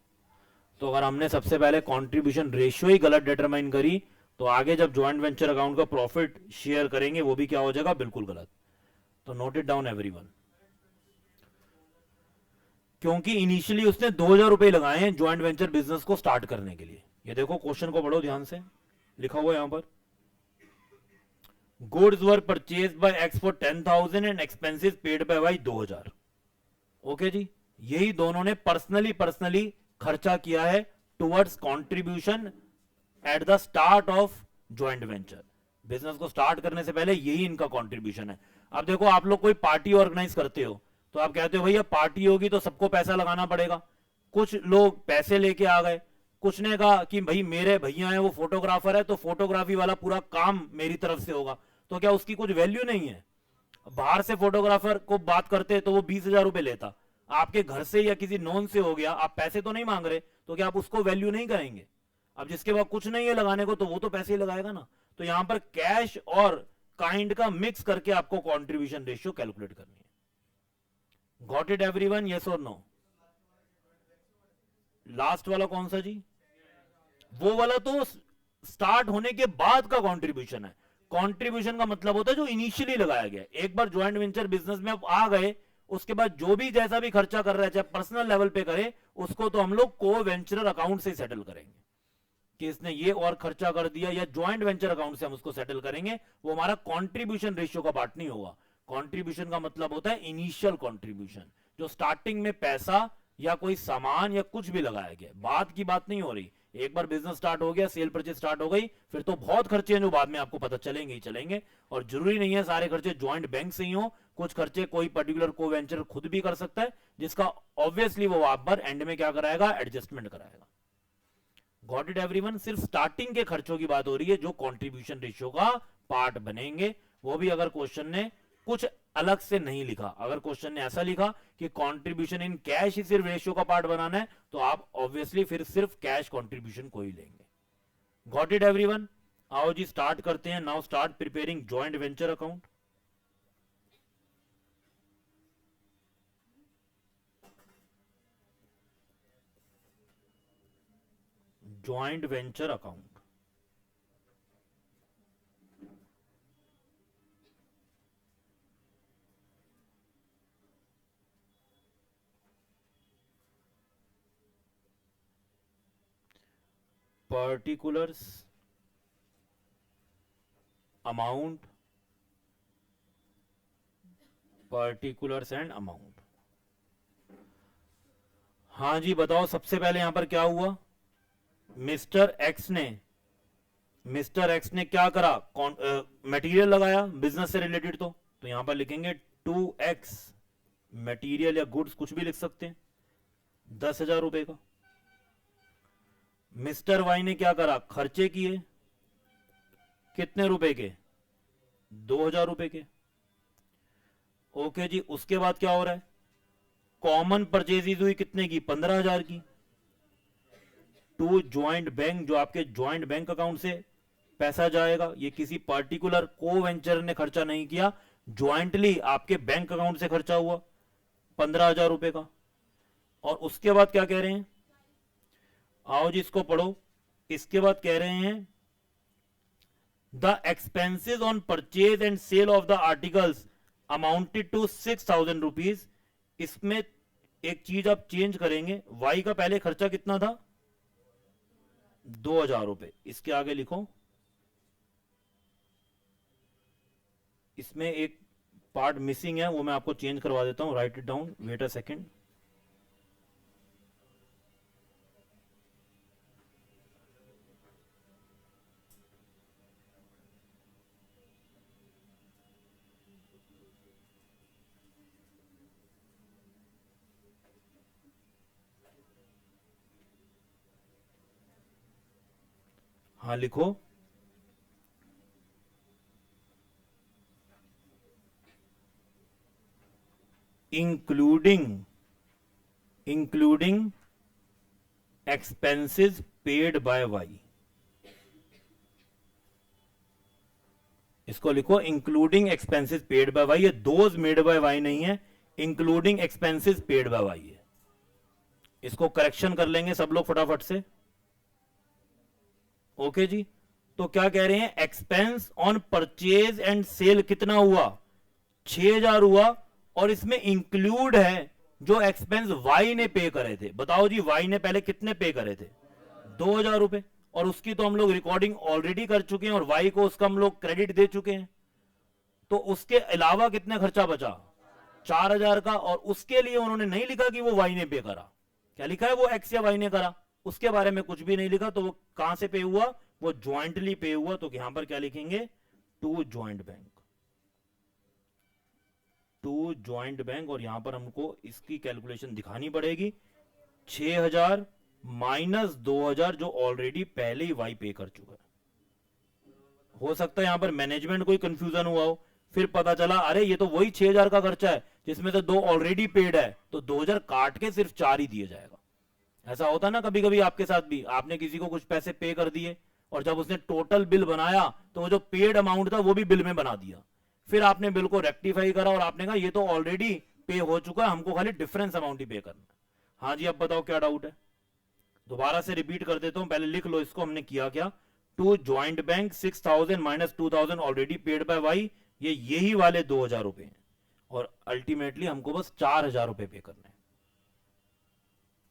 तो अगर हमने सबसे पहले कंट्रीब्यूशन रेशियो ही गलत डिटरमाइन करी, तो आगे जब ज्वाइंट वेंचर अकाउंट का प्रॉफिट शेयर करेंगे वो भी क्या हो जाएगा, बिल्कुल गलत। तो नोट इट डाउन एवरीवन। क्योंकि इनिशियली उसने 2,000 रुपए लगाए हैं ज्वाइंट वेंचर बिजनेस को स्टार्ट करने के लिए। ये देखो क्वेश्चन को पढ़ो ध्यान से, लिखा हुआ है यहां पर, goods were purchase by X for 10,000 and expenses paid by Y 2,000। Okay जी, यही दोनों ने पर्सनली खर्चा किया है towards contribution at the start of joint venture. Business को स्टार्ट करने से पहले यही इनका कंट्रीब्यूशन है। अब देखो, आप लोग कोई पार्टी ऑर्गेनाइज करते हो तो आप कहते हो भैया पार्टी होगी तो सबको पैसा लगाना पड़ेगा। कुछ लोग पैसे लेके आ गए, कुछ ने कहा कि भाई मेरे भैया हैं वो फोटोग्राफर है तो फोटोग्राफी वाला पूरा काम मेरी तरफ से होगा, तो क्या उसकी कुछ वैल्यू नहीं है? बाहर से फोटोग्राफर को बात करते तो वो 20,000 रुपए लेता, आपके घर से या किसी नॉन से हो गया, आप पैसे तो नहीं मांग रहे, तो क्या आप उसको वैल्यू नहीं करेंगे? अब जिसके पास कुछ नहीं है लगाने को तो वो तो पैसे ही लगाएगा ना। तो यहां पर कैश और काइंड का मिक्स करके आपको कंट्रीब्यूशन रेशियो कैलकुलेट करनी है। Got it everyone? यस और नो? लास्ट वाला कौन सा जी? वो वाला तो स्टार्ट होने के बाद का कंट्रीब्यूशन है। कंट्रीब्यूशन का मतलब होता है जो इनिशियली लगाया गया। एक बार ज्वाइंट वेंचर बिजनेस में आप आ गए, उसके बाद जो भी जैसा भी खर्चा कर रहा है, चाहे पर्सनल लेवल पे करे, उसको तो हम लोग को वेंचर अकाउंट से सेटल करेंगे कि इसने ये और खर्चा कर दिया, या ज्वाइंट वेंचर अकाउंट से हम उसको सेटल करेंगे। वो हमारा कंट्रीब्यूशन रेशियो का पार्ट नहीं होगा। कंट्रीब्यूशन का मतलब होता है इनिशियल कंट्रीब्यूशन, जो स्टार्टिंग में पैसा या कोई सामान या कुछ भी लगाया गया। बाद की बात नहीं हो रही। एक बार बिजनेस स्टार्ट हो गया, सेल परचेज स्टार्ट हो गई, फिर तो बहुत खर्चे हैं जो बाद में आपको पता चलेंगे ही चलेंगे। और जरूरी नहीं है सारे खर्चे ज्वाइंट बैंक से ही हो, कुछ खर्चे कोई पर्टिकुलर को वेंचर खुद भी कर सकता है, जिसका ऑब्वियसली वो आप पर एंड में क्या कराएगा? एडजस्टमेंट कराएगा। Got it everyone? सिर्फ स्टार्टिंग के खर्चों की बात हो रही है जो कंट्रीब्यूशन रेशियो का पार्ट बनेंगे। वो भी अगर क्वेश्चन ने कुछ अलग से नहीं लिखा, अगर क्वेश्चन ने ऐसा लिखा कि कंट्रीब्यूशन इन कैश ही सिर्फ रेशियो का पार्ट बनाना है, तो आप ऑब्वियसली फिर सिर्फ कैश कंट्रीब्यूशन को ही लेंगे। Got it everyone? आओ जी स्टार्ट करते हैं। Now start preparing joint venture account. Joint venture account. particulars, amount, particulars and amount। हाँ जी बताओ, सबसे पहले यहां पर क्या हुआ? मिस्टर एक्स ने क्या करा? मटेरियल लगाया, बिजनेस से रिलेटेड। तो यहां पर लिखेंगे 2x मटेरियल या गुड्स, कुछ भी लिख सकते हैं, 10,000 रुपए का। मिस्टर वाई ने क्या करा? खर्चे किए, कितने रुपए के? 2,000 रुपए के। ओके जी, उसके बाद क्या हो रहा है? कॉमन परचेजेज हुई कितने की? 15,000 की। टू ज्वाइंट बैंक, जो आपके ज्वाइंट बैंक अकाउंट से पैसा जाएगा। ये किसी पर्टिकुलर को वेंचर ने खर्चा नहीं किया, ज्वाइंटली आपके बैंक अकाउंट से खर्चा हुआ 15,000 रुपए का। और उसके बाद क्या कह रहे हैं? आओ जी इसको पढ़ो। इसके बाद कह रहे हैं the expenses on purchase and sale of the articles amounted to 6,000 rupees. इसमें एक चीज आप चेंज करेंगे, वाई का पहले खर्चा कितना था? 2,000 रुपए। इसके आगे लिखो, इसमें एक पार्ट मिसिंग है, वो मैं आपको चेंज करवा देता हूं। Write it down, wait a second. हाँ लिखो, including expenses paid by Y. इसको लिखो including expenses paid by Y. ये दोज मेड बाय वाई नहीं है, including expenses paid by Y है। इसको करेक्शन कर लेंगे सब लोग फटाफट से। ओके जी, तो क्या कह रहे हैं? Expense on purchase and sale कितना हुआ? 6,000 हुआ। और इसमें इंक्लूड है जो एक्सपेंस वाई ने पे करे थे। बताओ जी, वाई ने पहले कितने पे करे थे? 2,000 रुपए। और उसकी तो हम लोग रिकॉर्डिंग ऑलरेडी कर चुके हैं और वाई को उसका हम लोग क्रेडिट दे चुके हैं। तो उसके अलावा कितने खर्चा बचा, 4000 का, और उसके लिए उन्होंने नहीं लिखा कि वो वाई ने पे करा, क्या लिखा है, वो एक्स या वाई ने करा, उसके बारे में कुछ भी नहीं लिखा, तो वो कहां से पे हुआ, वो ज्वाइंटली पे हुआ, तो यहां पर क्या लिखेंगे, to joint bank, to joint bank, और यहां पर हमको इसकी कैलकुलेशन दिखानी पड़ेगी, 6000 माइनस 2000 जो ऑलरेडी पहले ही वाई पे कर चुका है। हो सकता है यहां पर मैनेजमेंट कोई कंफ्यूजन हुआ हो, फिर पता चला अरे ये तो वही 6000 का खर्चा है जिसमें से 2 ऑलरेडी पेड है, तो 2000 काट के सिर्फ 4 ही दिया जाएगा। ऐसा होता ना कभी कभी आपके साथ भी, आपने किसी को कुछ पैसे पे कर दिए और जब उसने टोटल बिल बनाया तो वो जो पेड अमाउंट था वो भी बिल में बना दिया, फिर आपने बिल को रेक्टिफाई करा और आपने कहा ये तो ऑलरेडी पे हो चुका है, हमको खाली डिफरेंस अमाउंट ही पे करना है। हाँ जी, अब बताओ क्या डाउट है, दोबारा से रिपीट कर देता हूं, पहले लिख लो इसको, हमने किया क्या, to joint bank 6000 minus 2000 already paid by Y, ये यही वाले 2000 रुपए हैं, और अल्टीमेटली हमको बस 4000 रुपए पे करने हैं।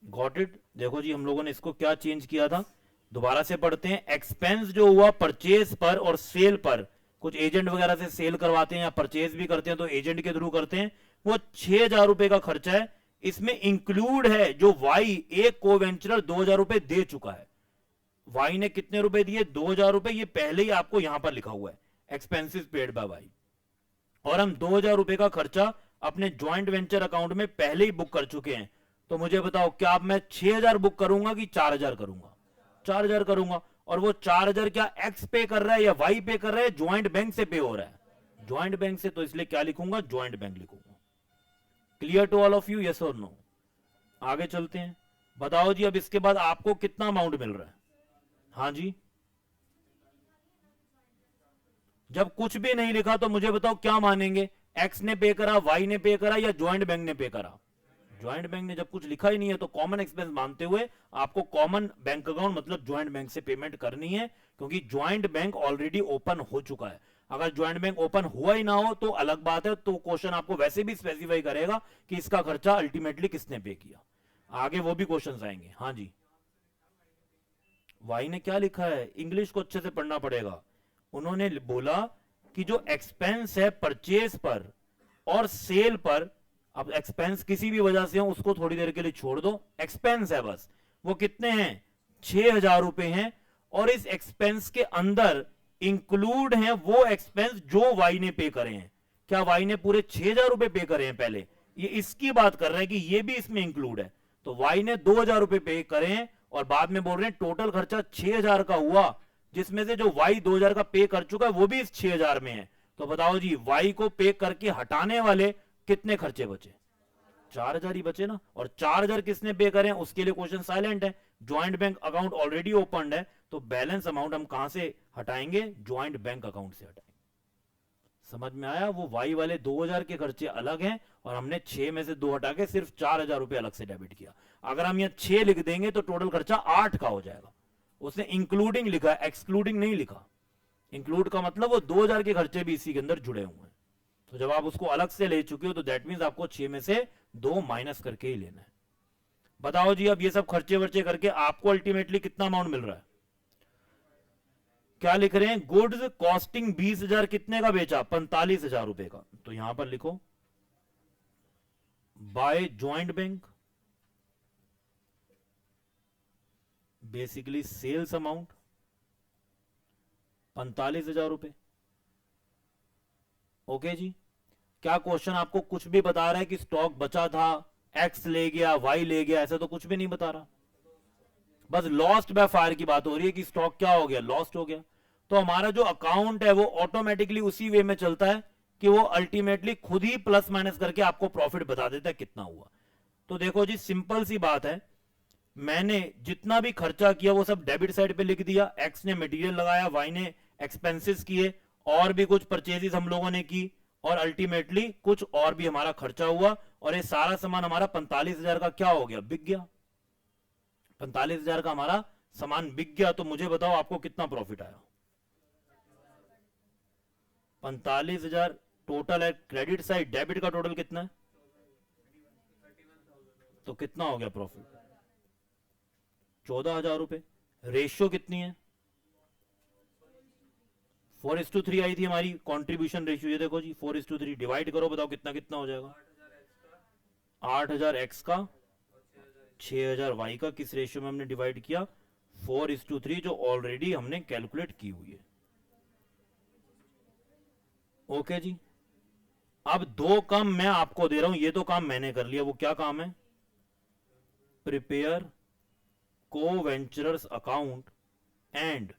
Got it. देखो जी हम लोगों ने इसको क्या चेंज किया था, दोबारा से पढ़ते हैं। एक्सपेंस जो हुआ परचेज पर और सेल पर, कुछ एजेंट वगैरह से सेल करवाते हैं या परचेज भी करते हैं तो एजेंट के थ्रू करते हैं, वो 6000 रुपए का खर्चा है, इसमें इंक्लूड है जो वाई एक कोवेंचरर 2000 रुपए दे चुका है। वाई ने कितने रुपए दिए, 2000 रुपए, ये पहले ही आपको यहां पर लिखा हुआ है एक्सपेंसेस पेड बाय वाई, और हम 2000 रुपए का खर्चा अपने ज्वाइंट वेंचर अकाउंट में पहले ही बुक कर चुके हैं। तो मुझे बताओ क्या अब मैं 6000 बुक करूंगा कि 4000 करूंगा, 4000 करूंगा, और वो 4000 क्या एक्स पे कर रहा है या वाई पे कर रहा है, ज्वाइंट बैंक से पे हो रहा है, ज्वाइंट बैंक से, तो इसलिए क्या लिखूंगा, ज्वाइंट बैंक लिखूंगा। Clear to all of you, yes और नो। आगे चलते हैं, बताओ जी अब इसके बाद आपको कितना अमाउंट मिल रहा है। हाँ जी, जब कुछ भी नहीं लिखा तो मुझे बताओ क्या मानेंगे, एक्स ने पे करा, वाई ने पे करा, या ज्वाइंट बैंक ने पे करा। ज्वाइंट बैंक ने जब कुछ लिखा ही नहीं है तो कॉमन एक्सपेंस मानते हुए आपको कॉमन बैंक अकाउंट मतलब ज्वाइंट बैंक से पेमेंट करनी है, क्योंकि ज्वाइंट बैंक ऑलरेडी ओपन हो चुका है। अगर ज्वाइंट बैंक ओपन हुआ ही ना हो तो अलग बात है, तो क्वेश्चन आपको वैसे भी स्पेसिफाई करेगा कि इसका खर्चा अल्टीमेटली किसने पे किया, आगे वो भी क्वेश्चन आएंगे। हाँ जी, वाई ने क्या लिखा है, इंग्लिश को अच्छे से पढ़ना पड़ेगा। उन्होंने बोला कि जो एक्सपेंस है परचेज पर और सेल पर, अब एक्सपेंस किसी भी वजह से हो उसको थोड़ी देर के लिए छोड़ दो, एक्सपेंस है बस, वो कितने हैं, 6000 रुपए हैं, और इस एक्सपेंस के अंदर इंक्लूड हैं वो एक्सपेंस जो वाई ने पे करे हैं। क्या वाई ने पूरे 6000 रुपए पे करे हैं पहले, ये इसकी बात कर रहे हैं कि ये भी इसमें इंक्लूड है। तो वाई ने 2000 रुपए पे करे हैं और बाद में बोल रहे हैं टोटल खर्चा 6000 का हुआ, जिसमें से जो वाई 2000 का पे कर चुका है वो भी इस 6000 में है। तो बताओ जी वाई को पे करके हटाने वाले कितने खर्चे बचे, 4000 ही बचे ना, और 4000 किसने पे करे उसके लिए क्वेश्चन साइलेंट है, joint bank account already open है, तो बैलेंस अमाउंट हम कहां से हटाएंगे, ज्वाइंट बैंक अकाउंट से हटाएंगे। समझ में आया, वो वाई वाले 2000 के खर्चे अलग हैं और हमने 6 में से 2 हटा के सिर्फ 4000 रुपए अलग से डेबिट किया। अगर हम यहां 6 लिख देंगे तो टोटल खर्चा 8 का हो जाएगा, उसने इंक्लूडिंग लिखा, एक्सक्लूडिंग नहीं लिखा। इंक्लूड का मतलब वो 2000 के खर्चे भी इसी के अंदर जुड़े हुए हैं, तो जब आप उसको अलग से ले चुके हो तो दैट मींस आपको 6 में से 2 माइनस करके ही लेना है। बताओ जी अब ये सब खर्चे वर्चे करके आपको अल्टीमेटली कितना अमाउंट मिल रहा है, क्या लिख रहे हैं, गुड्स कॉस्टिंग 20,000 कितने का बेचा, 45,000 रुपए का, तो यहां पर लिखो by joint bank, basically sales amount 45,000 रुपए। ओके जी, क्या क्वेश्चन आपको कुछ भी बता रहा है कि स्टॉक बचा था, एक्स ले गया, वाई ले गया, ऐसा तो कुछ भी नहीं बता रहा, बस लॉस्ट बाय फायर की बात हो रही है कि स्टॉक क्या हो गया, लॉस्ट हो गया। तो हमारा जो अकाउंट है वो ऑटोमेटिकली उसी वे में चलता है कि वो अल्टीमेटली खुद ही प्लस माइनस करके आपको प्रॉफिट बता देता है कितना हुआ। तो देखो जी सिंपल सी बात है, मैंने जितना भी खर्चा किया वो सब डेबिट साइड पे लिख दिया, एक्स ने मटेरियल लगाया, वाई ने एक्सपेंसेस किए, और भी कुछ परचेजेस हम लोगों ने की, और अल्टीमेटली कुछ और भी हमारा खर्चा हुआ, और ये सारा सामान हमारा 45,000 का क्या हो गया, बिक गया। 45,000 का हमारा सामान बिक गया, तो मुझे बताओ आपको कितना प्रॉफिट आया, 45,000 टोटल है, क्रेडिट साइड, डेबिट का टोटल कितना है, तो कितना हो गया प्रॉफिट, 14,000 रुपए। रेशियो कितनी है, 4:3 आई थी हमारी कंट्रीब्यूशन रेशियो। ये देखो जी 4:3 डिवाइड करो, बताओ कितना कितना हो जाएगा। 8,000 एक्स का 6,000 वाई का किस रेशियो में हमने डिवाइड किया, 4:3, जो ऑलरेडी हमने कैलकुलेट की हुई है। ओके जी। अब दो काम मैं आपको दे रहा हूं, ये तो काम मैंने कर लिया। वो क्या काम है, prepare coventurers account and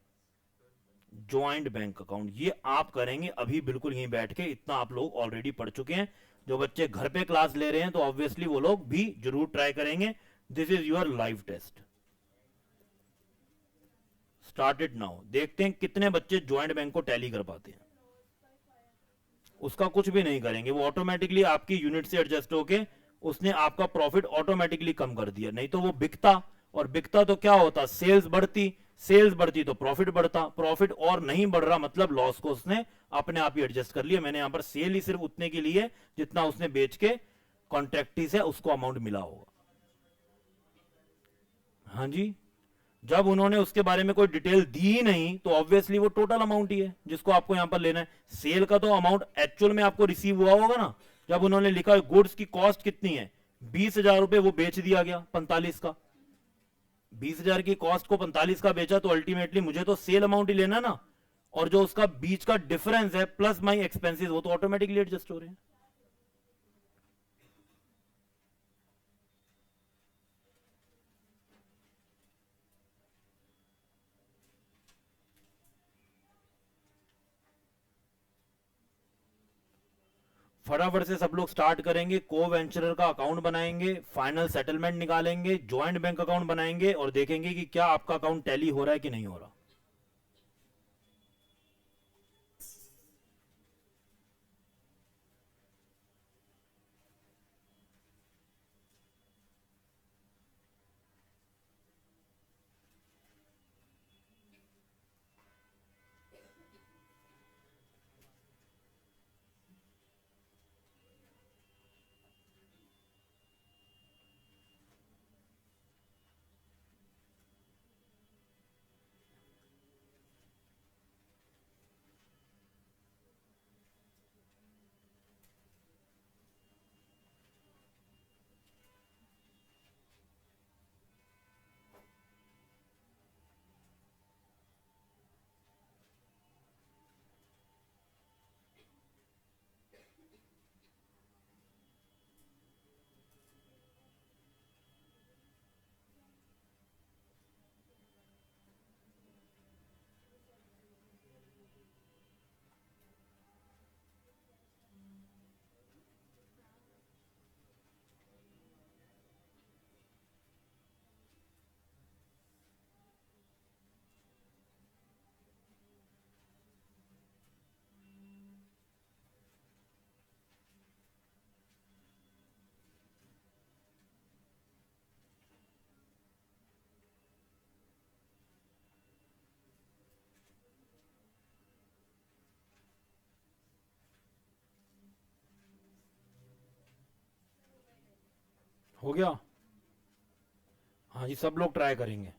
joint bank account. ये आप करेंगे अभी बिल्कुल यहीं बैठ के। इतना आप लोग ऑलरेडी पढ़ चुके हैं। जो बच्चे घर पे क्लास ले रहे हैं तो ऑब्वियसली वो लोग भी जरूर ट्राई करेंगे। This is your live test. Started now. देखते हैं कितने बच्चे ज्वाइंट बैंक को टैली कर पाते हैं। उसका कुछ भी नहीं करेंगे, वो ऑटोमेटिकली आपकी यूनिट से एडजस्ट होके उसने आपका प्रॉफिट ऑटोमेटिकली कम कर दिया। नहीं तो वो बिकता, और बिकता तो क्या होता, सेल्स बढ़ती तो प्रॉफिट बढ़ता, प्रॉफिट और नहीं बढ़ रहा मतलब लॉस को उसने अपने आप ही एडजस्ट कर लिया। मैंने यहां पर सेल ही सिर्फ उतने की ली है जितना उसने बेच के कॉन्ट्रैक्टी से उसको अमाउंट मिला होगा। हाँ जी। जब उन्होंने उसके बारे में कोई डिटेल दी ही नहीं तो ऑब्वियसली वो टोटल अमाउंट ही है जिसको आपको यहां पर लेना है। सेल का तो अमाउंट एक्चुअल में आपको रिसीव हुआ होगा ना, जब उन्होंने लिखा गुड्स की कॉस्ट कितनी है 20,000 रुपए, वो बेच दिया गया 45 का। 20,000 की कॉस्ट को 45 का बेचा तो अल्टीमेटली मुझे तो सेल अमाउंट ही लेना ना, और जो उसका बीच का डिफरेंस है प्लस माई एक्सपेंसिस वो तो ऑटोमेटिकली एडजस्ट हो रहे हैं। फटाफट से सब लोग स्टार्ट करेंगे। को वेंचरर का अकाउंट बनाएंगे, फाइनल सेटलमेंट निकालेंगे, ज्वाइंट बैंक अकाउंट बनाएंगे और देखेंगे कि क्या आपका अकाउंट टैली हो रहा है कि नहीं हो रहा। हो गया। हाँ जी, सब लोग ट्राई करेंगे।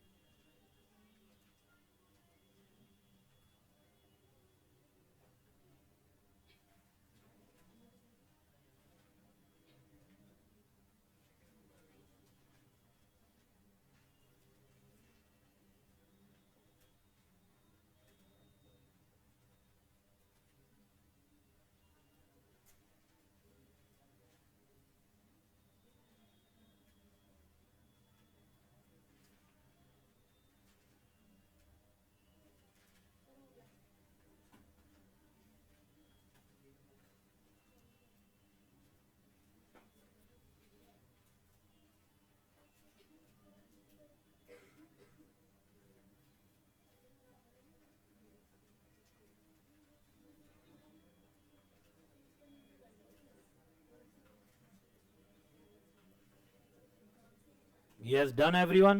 Yes, done everyone.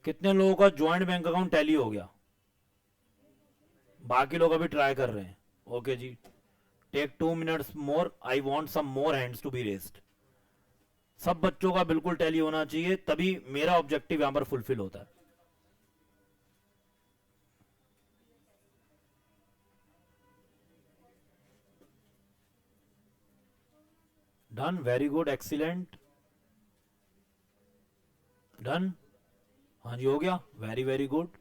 कितने लोगों का ज्वाइंट बैंक अकाउंट टैली हो गया? बाकी लोग अभी ट्राई कर रहे हैं। ओके जी, take 2 minutes more, I want some more hands to be raised. सब बच्चों का बिल्कुल टैली होना चाहिए, तभी मेरा ऑब्जेक्टिव यहां पर फुलफिल होता है। Done, very good, excellent, done. हाँ जी, हो गया, very very good.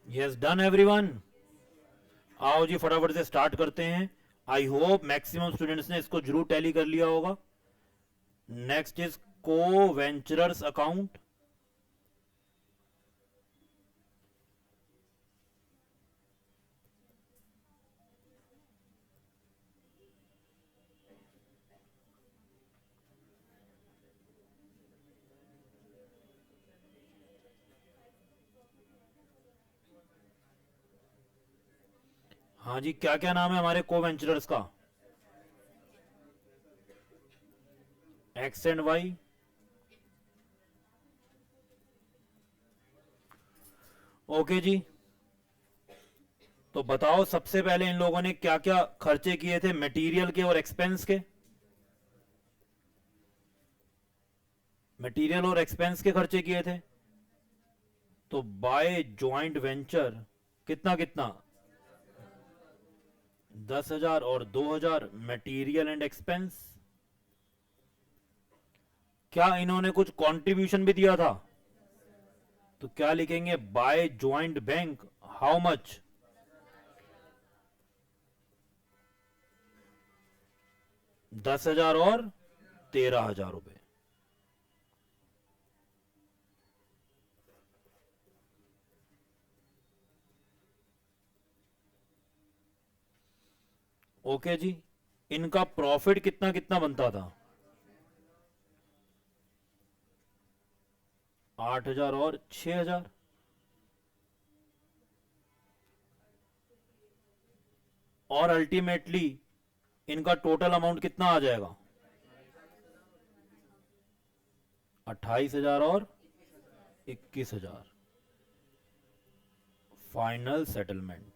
Yes, done everyone. आओ जी, फटाफट से स्टार्ट करते हैं। आई होप मैक्सिमम स्टूडेंट्स ने इसको जरूर टैली कर लिया होगा। Next is coventurers account. हाँ जी, क्या क्या नाम है हमारे को वेंचरर्स का? X and Y. ओके जी, तो बताओ सबसे पहले इन लोगों ने क्या क्या खर्चे किए थे मटेरियल के और एक्सपेंस के? मटेरियल और एक्सपेंस के खर्चे किए थे। तो बाय ज्वाइंट वेंचर कितना कितना? 10,000 और 2,000 मटेरियल एंड एक्सपेंस। क्या इन्होंने कुछ कंट्रीब्यूशन भी दिया था? तो क्या लिखेंगे? By joint bank how much? 10,000 और 13,000 रुपए। ओके जी, इनका प्रॉफिट कितना कितना बनता था? 8,000 और 6,000। और अल्टीमेटली इनका टोटल अमाउंट कितना आ जाएगा? 28,000 और 21,000 final settlement.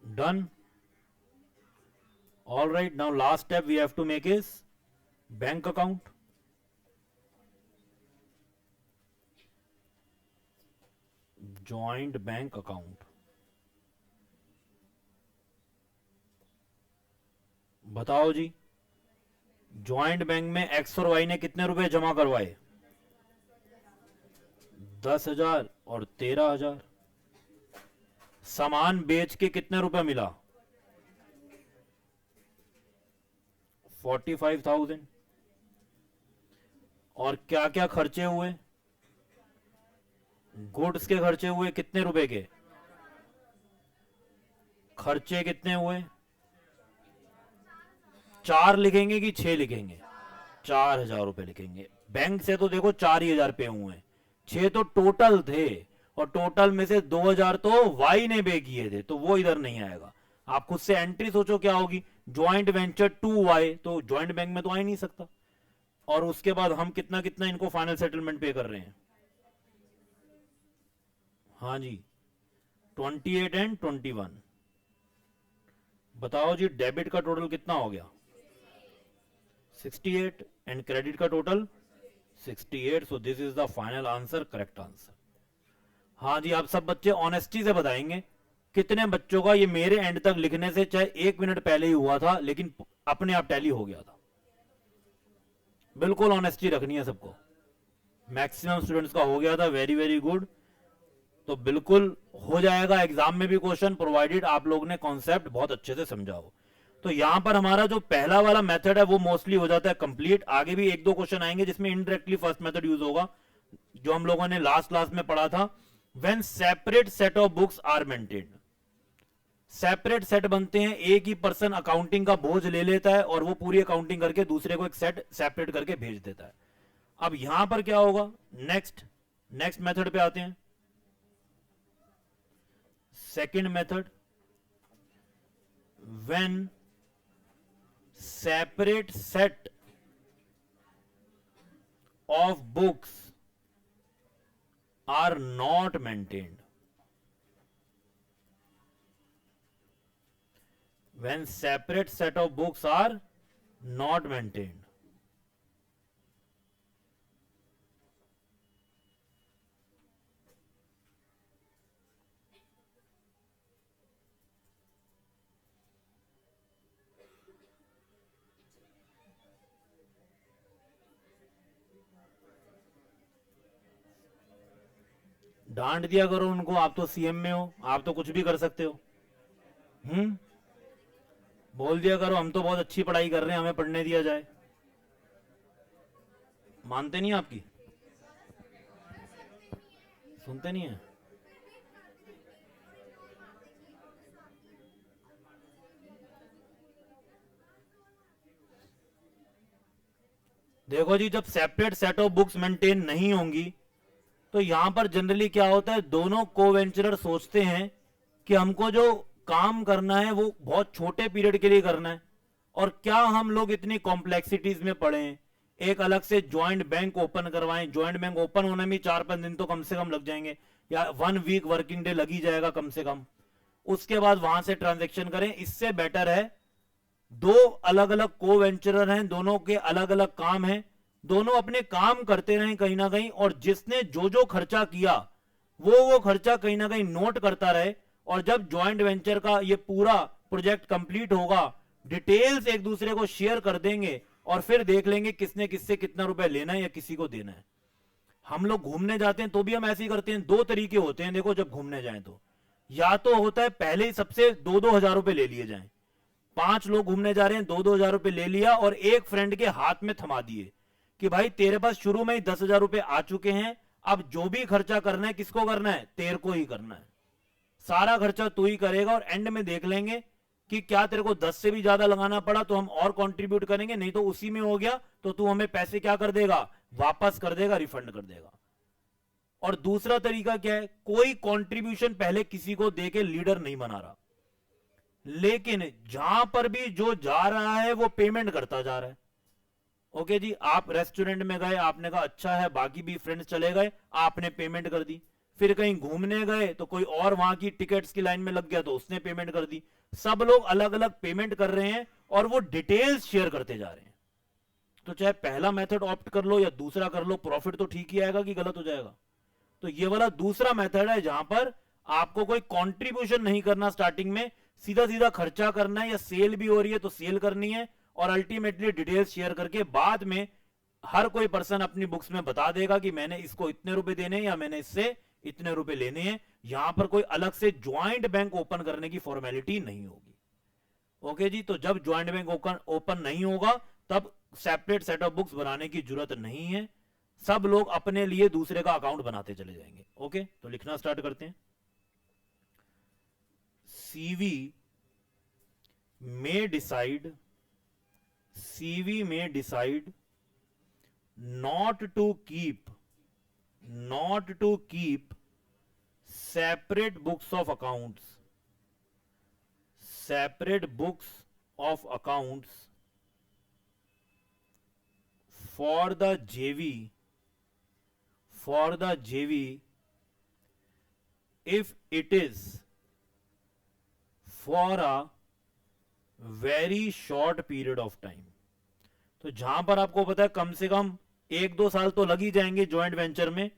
Done. All right, now last step we have to make is bank account. Joint bank account. बताओ जी, ज्वाइंट बैंक में एक्स और वाई ने कितने रुपए जमा करवाए? 10,000 और 13,000। सामान बेच के कितने रुपए मिला? 45,000। और क्या क्या खर्चे हुए? गुड्स के खर्चे हुए कितने रुपए के? खर्चे कितने हुए? 4 लिखेंगे कि 6 लिखेंगे? 4,000 रुपए लिखेंगे। बैंक से तो देखो 4,000 पे हुए हैं, 6 तो टोटल थे, और टोटल में से 2,000 तो वाई ने पे किए थे, तो वो इधर नहीं आएगा। आप खुद से एंट्री सोचो क्या होगी? ज्वाइंट वेंचर 2Y, तो ज्वाइंट बैंक में तो आ ही नहीं सकता। और उसके बाद हम कितना कितना इनको फाइनल सेटलमेंट पे कर रहे हैं? हाँ जी, 28 एंड 21। बताओ जी, डेबिट का टोटल कितना हो गया? 68 एंड क्रेडिट का total 68। So this is the final answer, correct answer. हाँ जी, आप सब बच्चे ऑनेस्टी से बताएंगे कितने बच्चों का ये मेरे एंड तक लिखने से चाहे 1 मिनट पहले ही हुआ था, लेकिन अपने आप टैली हो गया था। बिल्कुल ऑनेस्टी रखनी है सबको। मैक्सिमम स्टूडेंट्स का हो गया था, वेरी वेरी गुड। तो बिल्कुल हो जाएगा एग्जाम में भी क्वेश्चन, प्रोवाइडेड आप लोग ने कॉन्सेप्ट बहुत अच्छे से समझा हो। तो यहां पर हमारा जो पहला वाला मेथड है वो मोस्टली हो जाता है कंप्लीट। आगे भी एक दो क्वेश्चन आएंगे जिसमें इनडायरेक्टली फर्स्ट मेथड यूज होगा, जो हम लोगों ने लास्ट क्लास में पढ़ा था। When separate set of books are maintained, separate set बनते हैं, एक ही पर्सन अकाउंटिंग का बोझ ले लेता है और वो पूरी अकाउंटिंग करके दूसरे को एक सेट सेपरेट करके भेज देता है। अब यहां पर क्या होगा, नेक्स्ट मेथड पे आते हैं। Second method, when separate set of books are not maintained, when separate set of books are not maintained. डांट दिया करो उनको, आप तो सीएम में हो, आप तो कुछ भी कर सकते हो। बोल दिया करो हम तो बहुत अच्छी पढ़ाई कर रहे हैं, हमें पढ़ने दिया जाए। मानते नहीं आपकी, सुनते नहीं है। देखो जी, जब separate set of books maintain नहीं होंगी तो यहां पर जनरली क्या होता है, दोनों कोवेंचरर सोचते हैं कि हमको जो काम करना है वो बहुत छोटे पीरियड के लिए करना है, और क्या हम लोग इतनी कॉम्प्लेक्सिटीज में पड़े हैं। एक अलग से ज्वाइंट बैंक ओपन करवाएं, ज्वाइंट बैंक ओपन होने में 4-5 दिन तो कम से कम लग जाएंगे, या 1 वीक वर्किंग डे लग ही जाएगा कम से कम। उसके बाद वहां से ट्रांजेक्शन करें। इससे बेटर है दो अलग अलग कोवेंचरर हैं, दोनों के अलग अलग काम हैं, दोनों अपने काम करते रहें कहीं ना कहीं, और जिसने जो जो खर्चा किया वो खर्चा कहीं ना कहीं नोट करता रहे। और जब ज्वाइंट वेंचर का ये पूरा प्रोजेक्ट कंप्लीट होगा, डिटेल्स एक दूसरे को शेयर कर देंगे और फिर देख लेंगे किसने किससे कितना रुपए लेना है या किसी को देना है। हम लोग घूमने जाते हैं तो भी हम ऐसे ही करते हैं। 2 तरीके होते हैं देखो, जब घूमने जाएं तो या तो होता है पहले ही सबसे 2-2 हजार रुपए ले लिए जाएं। 5 लोग घूमने जा रहे हैं, 2-2 हजार रुपए ले लिया और एक फ्रेंड के हाथ में थमा दिए कि भाई तेरे पास शुरू में ही 10 हजार रुपए आ चुके हैं, अब जो भी खर्चा करना है किसको करना है, तेरे को ही करना है, सारा खर्चा तू ही करेगा। और एंड में देख लेंगे कि क्या तेरे को 10 से भी ज्यादा लगाना पड़ा तो हम और कंट्रीब्यूट करेंगे, नहीं तो उसी में हो गया तो तू हमें पैसे क्या कर देगा, वापस कर देगा, रिफंड कर देगा। और दूसरा तरीका क्या है, कोई कंट्रीब्यूशन पहले किसी को देके लीडर नहीं बना रहा, लेकिन जहां पर भी जो जा रहा है वो पेमेंट करता जा रहा है। ओके जी, आप रेस्टोरेंट में गए, आपने कहा अच्छा है, बाकी भी फ्रेंड्स चले गए, आपने पेमेंट कर दी। फिर कहीं घूमने गए तो कोई और वहां की टिकट्स की लाइन में लग गया तो उसने पेमेंट कर दी। सब लोग अलग अलग पेमेंट कर रहे हैं और वो डिटेल्स शेयर करते जा रहे हैं। तो चाहे पहला मेथड ऑप्ट कर लो या दूसरा कर लो, प्रॉफिट तो ठीक ही आएगा कि गलत हो जाएगा। तो ये वाला दूसरा मेथड है जहां पर आपको कोई कंट्रीब्यूशन नहीं करना, स्टार्टिंग में सीधा सीधा खर्चा करना है, या सेल भी हो रही है तो सेल करनी है, और अल्टीमेटली डिटेल्स शेयर करके बाद में हर कोई पर्सन अपनी बुक्स में बता देगा कि मैंने इसको इतने रुपए देने या मैंने इससे इतने रुपए लेने हैं। यहां पर कोई अलग से ज्वाइंट बैंक ओपन करने की फॉर्मेलिटी नहीं होगी। ओके जी, तो जब ज्वाइंट बैंक ओपन नहीं होगा तब सेपरेट सेट ऑफ बुक्स बनाने की जरूरत नहीं है, सब लोग अपने लिए दूसरे का अकाउंट बनाते चले जाएंगे। ओके, तो लिखना स्टार्ट करते हैं। CV may decide not to keep separate books of accounts for the JV if it is for a very short period of time. तो जहां पर आपको पता है कम से कम 1-2 साल तो लग ही जाएंगे ज्वाइंट वेंचर में,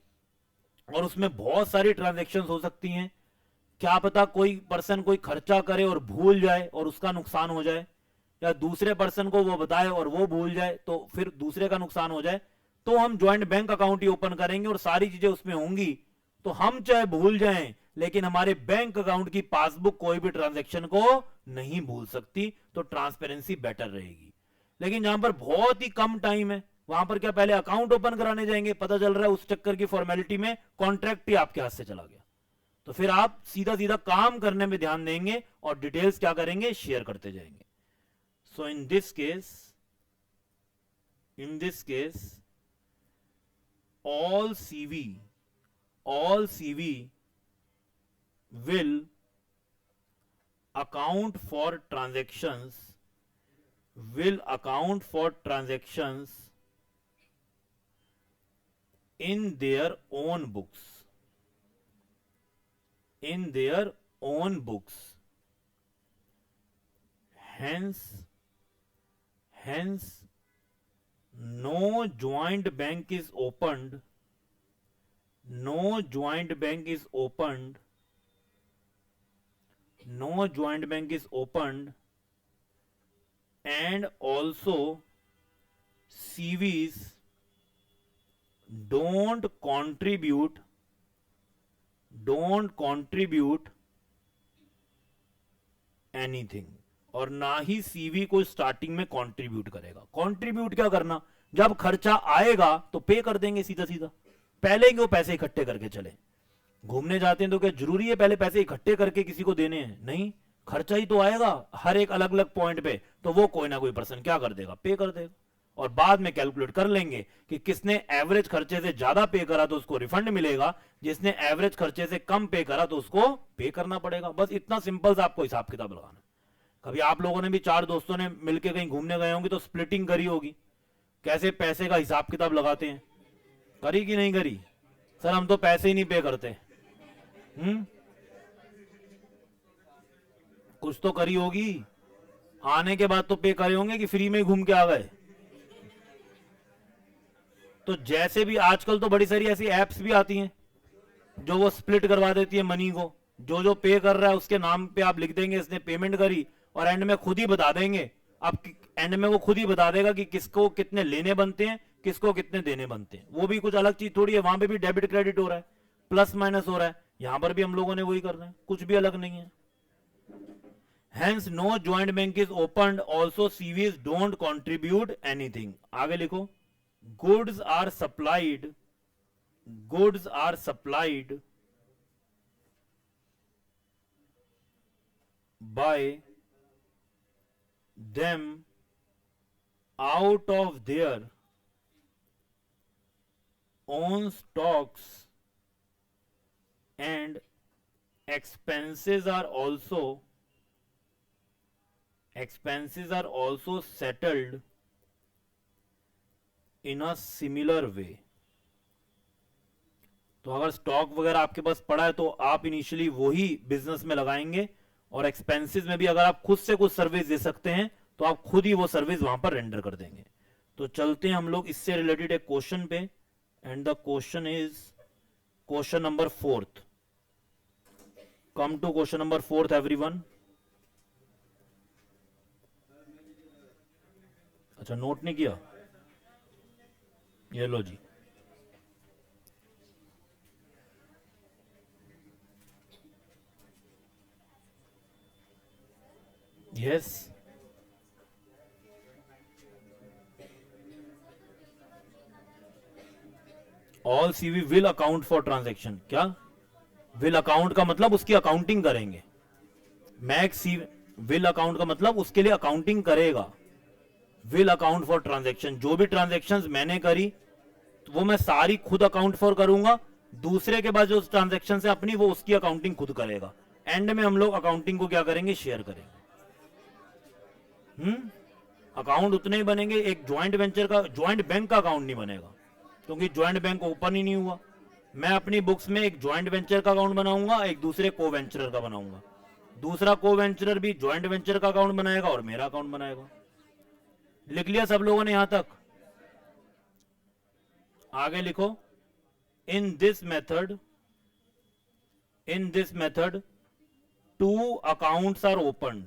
और उसमें बहुत सारी ट्रांजैक्शंस हो सकती हैं। क्या पता कोई पर्सन कोई खर्चा करे और भूल जाए और उसका नुकसान हो जाए, या दूसरे पर्सन को वो बताए और वो भूल जाए तो फिर दूसरे का नुकसान हो जाए। तो हम ज्वाइंट बैंक अकाउंट ही ओपन करेंगे और सारी चीजें उसमें होंगी, तो हम चाहे भूल जाएं लेकिन हमारे बैंक अकाउंट की पासबुक कोई भी ट्रांजैक्शन को नहीं भूल सकती, तो ट्रांसपेरेंसी बेटर रहेगी। लेकिन जहां पर बहुत ही कम टाइम है, वहां पर क्या पहले अकाउंट ओपन कराने जाएंगे, पता चल रहा है उस चक्कर की फॉर्मेलिटी में कॉन्ट्रैक्ट ही आपके हाथ से चला गया, तो फिर आप सीधा सीधा काम करने में ध्यान देंगे और डिटेल्स क्या करेंगे, शेयर करते जाएंगे। So in this case all CV will account for transactions in their own books. Hence no joint bank is opened and also CVs don't contribute anything, और ना ही सीवी को स्टार्टिंग में कंट्रीब्यूट करेगा। कंट्रीब्यूट क्या करना, जब खर्चा आएगा तो पे कर देंगे सीधा सीधा, पहले क्यों पैसे इकट्ठे करके चले। घूमने जाते हैं तो क्या जरूरी है पहले पैसे इकट्ठे करके किसी को देने हैं? नहीं, खर्चा ही तो आएगा हर एक अलग अलग पॉइंट पे, तो वो कोई ना कोई पर्सन क्या कर देगा, पे कर देगा, और बाद में कैलकुलेट कर लेंगे कि किसने एवरेज खर्चे से ज्यादा पे करा तो उसको रिफंड मिलेगा, जिसने एवरेज खर्चे से कम पे करा तो उसको पे करना पड़ेगा। बस इतना सिंपल सा आपको हिसाब किताब लगाना। कभी आप लोगों ने भी 4 दोस्तों ने मिलकर कहीं घूमने गए होंगे तो स्प्लिटिंग करी होगी, कैसे पैसे का हिसाब किताब लगाते हैं, करी कि नहीं करी? सर हम तो पैसे ही नहीं पे करते। कुछ तो करी होगी, आने के बाद तो पे करे होंगे कि फ्री में घूम के आ गए। तो जैसे भी आजकल तो बड़ी सारी ऐसी एप्स भी आती हैं जो वो स्प्लिट करवा देती है मनी को, जो पे कर रहा है उसके नाम पे आप लिख देंगे इसने पेमेंट करी, और एंड में खुद ही बता देंगे, अब एंड में वो खुद ही बता देगा कि किसको कितने लेने बनते हैं, किसको कितने देने बनते हैं। वो भी कुछ अलग चीज थोड़ी है, वहां पे भी डेबिट क्रेडिट हो रहा है, प्लस माइनस हो रहा है, यहां पर भी हम लोगों ने वही करना है, कुछ भी अलग नहीं है। Hence no joint bank is opened, also CVs don't contribute anything। आगे लिखो, goods are supplied by them out of their own stocks, and expenses are also settled in a similar way। तो अगर स्टॉक वगैरह आपके पास पड़ा है तो आप इनिशियली वही बिजनेस में लगाएंगे, और एक्सपेंसेस में भी अगर आप खुद से कुछ सर्विस दे सकते हैं तो आप खुद ही वो सर्विस वहां पर रेंडर कर देंगे। तो चलते हैं हम लोग इससे रिलेटेड एक क्वेश्चन पे, and the question is question number 4। Come to question number 4 everyone. अच्छा नोट नहीं किया, ये लो जी। Yes, all CV will account for transaction. क्या विल अकाउंट का मतलब उसकी अकाउंटिंग करेंगे, मैक्स सी विल अकाउंट का मतलब उसके लिए अकाउंटिंग करेगा। विल अकाउंट फॉर ट्रांजैक्शन, जो भी ट्रांजैक्शंस मैंने करी तो वो मैं सारी खुद अकाउंट फॉर करूंगा, दूसरे के बाद जो ट्रांजैक्शन है अपनी वो उसकी अकाउंटिंग खुद करेगा। एंड में हम लोग अकाउंटिंग को क्या करेंगे, शेयर करेंगे। अकाउंट उतने ही बनेंगे, एक ज्वाइंट वेंचर का, ज्वाइंट बैंक का अकाउंट नहीं बनेगा क्योंकि ज्वाइंट बैंक ओपन ही नहीं हुआ। मैं अपनी बुक्स में एक ज्वाइंट वेंचर का अकाउंट बनाऊंगा, एक दूसरे को वेंचरर का बनाऊंगा, दूसरा को वेंचरर भी ज्वाइंट वेंचर का अकाउंट बनाएगा और मेरा अकाउंट बनाएगा। लिख लिया सब लोगों ने यहां तक? आगे लिखो, in this method 2 accounts are opened.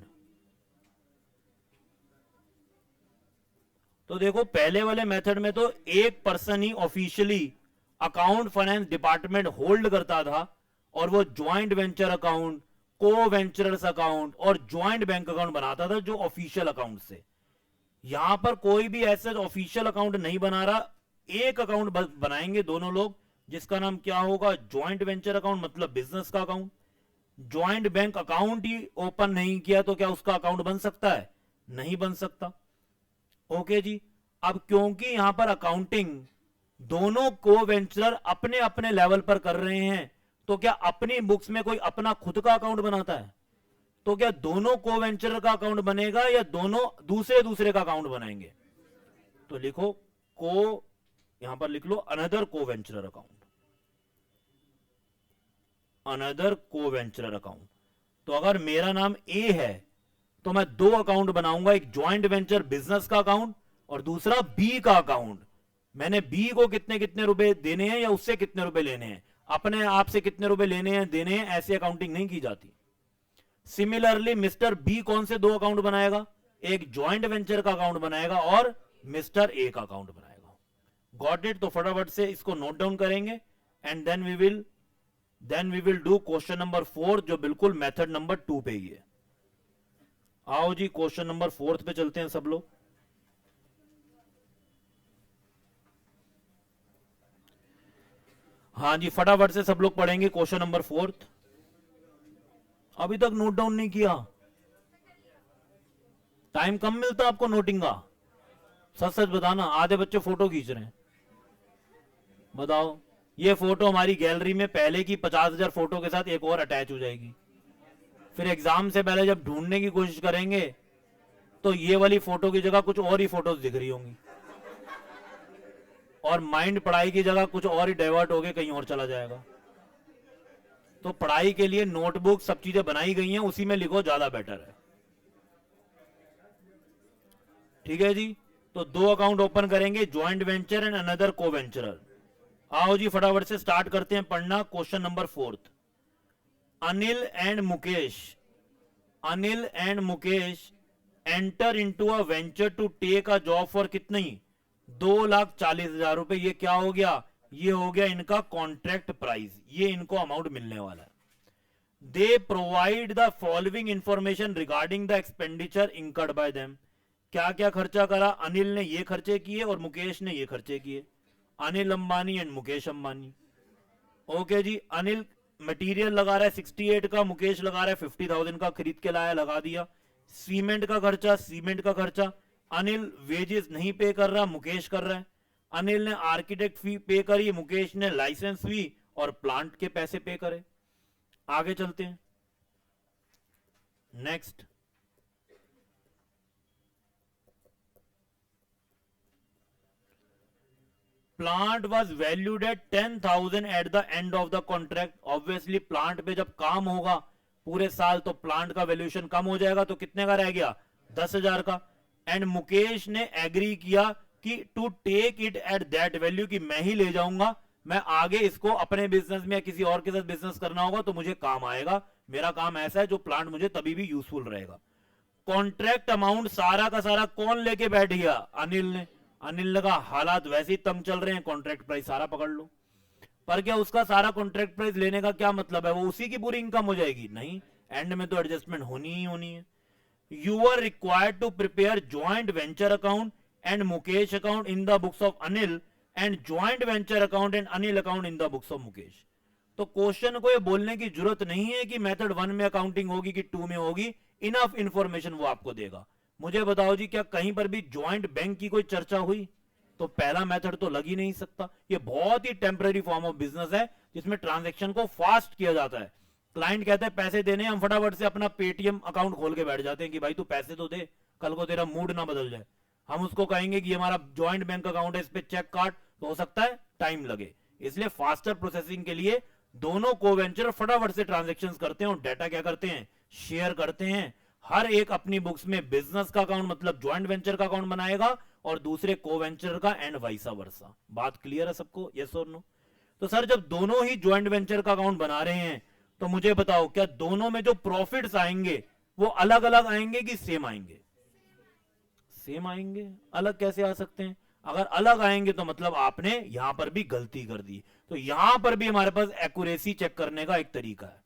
तो देखो पहले वाले मेथड में तो एक पर्सन ही officially account finance department hold करता था, और वो joint venture account, coventurers account और ज्वाइंट बैंक अकाउंट बनाता था जो ऑफिशियल अकाउंट से। यहां पर कोई भी ऐसा ऑफिशियल अकाउंट नहीं बना रहा, एक अकाउंट बनाएंगे दोनों लोग, जिसका नाम क्या होगा, ज्वाइंट वेंचर अकाउंट, मतलब बिजनेस का अकाउंट। ज्वाइंट बैंक अकाउंट ही ओपन नहीं किया तो क्या उसका अकाउंट बन सकता है? नहीं बन सकता। ओके जी। अब क्योंकि यहां पर अकाउंटिंग दोनों को वेंचर अपने अपने लेवल पर कर रहे हैं, तो क्या अपनी बुक्स में कोई अपना खुद का अकाउंट बनाता है? तो क्या दोनों को वेंचर का अकाउंट बनेगा या दोनों दूसरे दूसरे का अकाउंट बनाएंगे? तो लिखो को, यहां पर लिख लो अनदर को वेंचर अकाउंट, अनदर को वेंचर अकाउंट। तो अगर मेरा नाम ए है तो मैं दो अकाउंट बनाऊंगा, एक ज्वाइंट वेंचर बिजनेस का अकाउंट और दूसरा बी का अकाउंट। मैंने बी को कितने कितने रुपए देने हैं या उससे कितने रुपए लेने हैं, अपने आप से कितने रुपए लेने हैं देने हैं, ऐसी अकाउंटिंग नहीं की जाती। सिमिलरली मिस्टर बी कौन से दो अकाउंट बनाएगा? एक ज्वाइंट वेंचर का अकाउंट बनाएगा और मिस्टर ए का अकाउंट बनाएगा। Got it? तो फटाफट से इसको नोट डाउन करेंगे and then we will do question number 4, जो बिल्कुल मेथड नंबर 2 पे ही है। आओ जी क्वेश्चन नंबर 4 पे चलते हैं सब लोग। हाँ जी, फटाफट से सब लोग पढ़ेंगे क्वेश्चन नंबर 4। अभी तक नोट डाउन नहीं किया? टाइम कम मिलता आपको नोटिंग का? सच सच बताना, आधे बच्चे फोटो खींच रहे हैं। बताओ, ये फोटो हमारी गैलरी में पहले की 50,000 फोटो के साथ एक और अटैच हो जाएगी। फिर एग्जाम से पहले जब ढूंढने की कोशिश करेंगे तो ये वाली फोटो की जगह कुछ और ही फोटोज दिख रही होंगी और माइंड पढ़ाई की जगह कुछ और ही डाइवर्ट होके कहीं और चला जाएगा। तो पढ़ाई के लिए नोटबुक सब चीजें बनाई गई हैं, उसी में लिखो, ज्यादा बेटर है। ठीक है जी। तो दो अकाउंट ओपन करेंगे, ज्वाइंट वेंचर एंड अनदर को वेंचरर। आओ जी फटाफट से स्टार्ट करते हैं पढ़ना question number 4। Anil and Mukesh enter into a venture to take a job for कितनी? 2,40,000 रुपए। ये क्या हो गया? ये हो गया इनका कॉन्ट्रैक्ट प्राइस, ये इनको अमाउंट मिलने वाला है। They provide the following information regarding the expenditure incurred by them. क्या क्या खर्चा करा? अनिल ने ये खर्चे किए और मुकेश ने ये खर्चे किए। अनिल अंबानी एंड मुकेश अंबानी। ओके जी। अनिल मटेरियल लगा रहा है 68 का, मुकेश लगा रहा है 50,000 का, खरीद के लाया, लगा दिया। सीमेंट का खर्चा, अनिल वेजेस नहीं पे कर रहा, मुकेश कर रहा है। अनिल ने आर्किटेक्ट फी पे करी, मुकेश ने लाइसेंस फी और प्लांट के पैसे पे करे। आगे चलते हैं, next. Plant was valued at 10,000 eight the end of the contract. Obviously plant पे जब काम होगा पूरे साल तो प्लांट का वैल्यूएशन कम हो जाएगा, तो कितने का रह गया? 10,000 का। एंड मुकेश ने एग्री किया कि to take it at that value, कि मैं ही ले जाऊंगा, मैं आगे इसको अपने बिजनेस में या किसी और के साथ बिजनेस करना होगा तो मुझे काम आएगा, मेरा काम ऐसा है जो प्लांट मुझे तभी भी यूजफुल रहेगा। कॉन्ट्रैक्ट अमाउंट सारा का सारा कौन लेके बैठ गया? अनिल ने। अनिल लगा हालात वैसे ही तंग चल रहे हैं, कॉन्ट्रैक्ट प्राइस सारा पकड़ लो। पर क्या उसका सारा कॉन्ट्रैक्ट प्राइस लेने का क्या मतलब है? वो उसी की पूरी इनकम हो जाएगी? नहीं, एंड में तो एडजस्टमेंट होनी ही होनी है। You are required to prepare joint venture account and Mukesh account in the books of Anil and joint venture account and Anil account in the books of Mukesh. तो क्वेश्चन को ये बोलने की जरूरत नहीं है कि मेथड 1 में अकाउंटिंग होगी कि 2 में होगी, इनफ इंफॉर्मेशन वो आपको देगा। मुझे बताओ जी, क्या कहीं पर भी ज्वाइंट बैंक की कोई चर्चा हुई? तो पहला मेथड तो लग ही नहीं सकता। ये बहुत ही टेम्पररी फॉर्म ऑफ बिजनेस है जिसमें ट्रांजैक्शन को फास्ट किया जाता है। क्लाइंट कहता है पैसे देने, हम फटाफट से अपना पेटीएम अकाउंट खोल के बैठ जाते हैं कि भाई तू पैसे तो दे, कल को तेरा मूड ना बदल जाए। हम उसको कहेंगे कि हमारा ज्वाइंट बैंक अकाउंट है, इस पे चेक काट, तो हो सकता है टाइम लगे। इसलिए फास्टर प्रोसेसिंग के लिए दोनों कोवेंचर फटाफट से ट्रांजैक्शंस करते हैं और डाटा क्या करते हैं? शेयर करते हैं। हर एक अपनी बुक्स में बिजनेस का अकाउंट मतलब ज्वाइंट वेंचर का अकाउंट बनाएगा और दूसरे कोवेंचर का, एंड वाइसा वर्सा। बात क्लियर है सबको? यस और नो? तो सर जब दोनों ही ज्वाइंट वेंचर का अकाउंट बना रहे हैं तो मुझे बताओ, क्या दोनों में जो प्रॉफिट्स आएंगे वो अलग अलग आएंगे कि सेम आएंगे? सेम आएंगे। अलग कैसे आ सकते हैं? अगर अलग आएंगे तो मतलब आपने यहां पर भी गलती कर दी। तो यहां पर भी हमारे पास एक्यूरेसी चेक करने का एक तरीका है।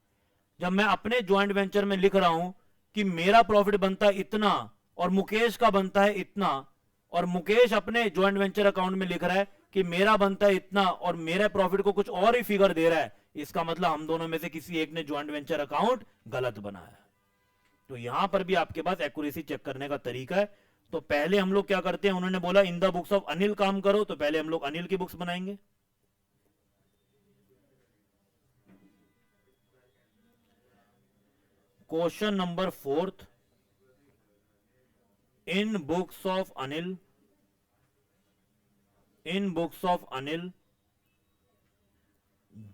जब मैं अपने ज्वाइंट वेंचर में लिख रहा हूं कि मेरा प्रॉफिट बनता है इतना और मुकेश का बनता है इतना, और मुकेश अपने ज्वाइंट वेंचर अकाउंट में लिख रहा है कि मेरा बनता है इतना और मेरे प्रॉफिट को कुछ और ही फिगर दे रहा है, इसका मतलब हम दोनों में से किसी एक ने ज्वाइंट वेंचर अकाउंट गलत बनाया। तो यहां पर भी आपके पास एक्यूरेसी चेक करने का तरीका है। तो पहले हम लोग क्या करते हैं, उन्होंने बोला इन द बुक्स ऑफ अनिल काम करो, तो पहले हम लोग अनिल की बुक्स बनाएंगे। Question number 4, in books of Anil, in books of Anil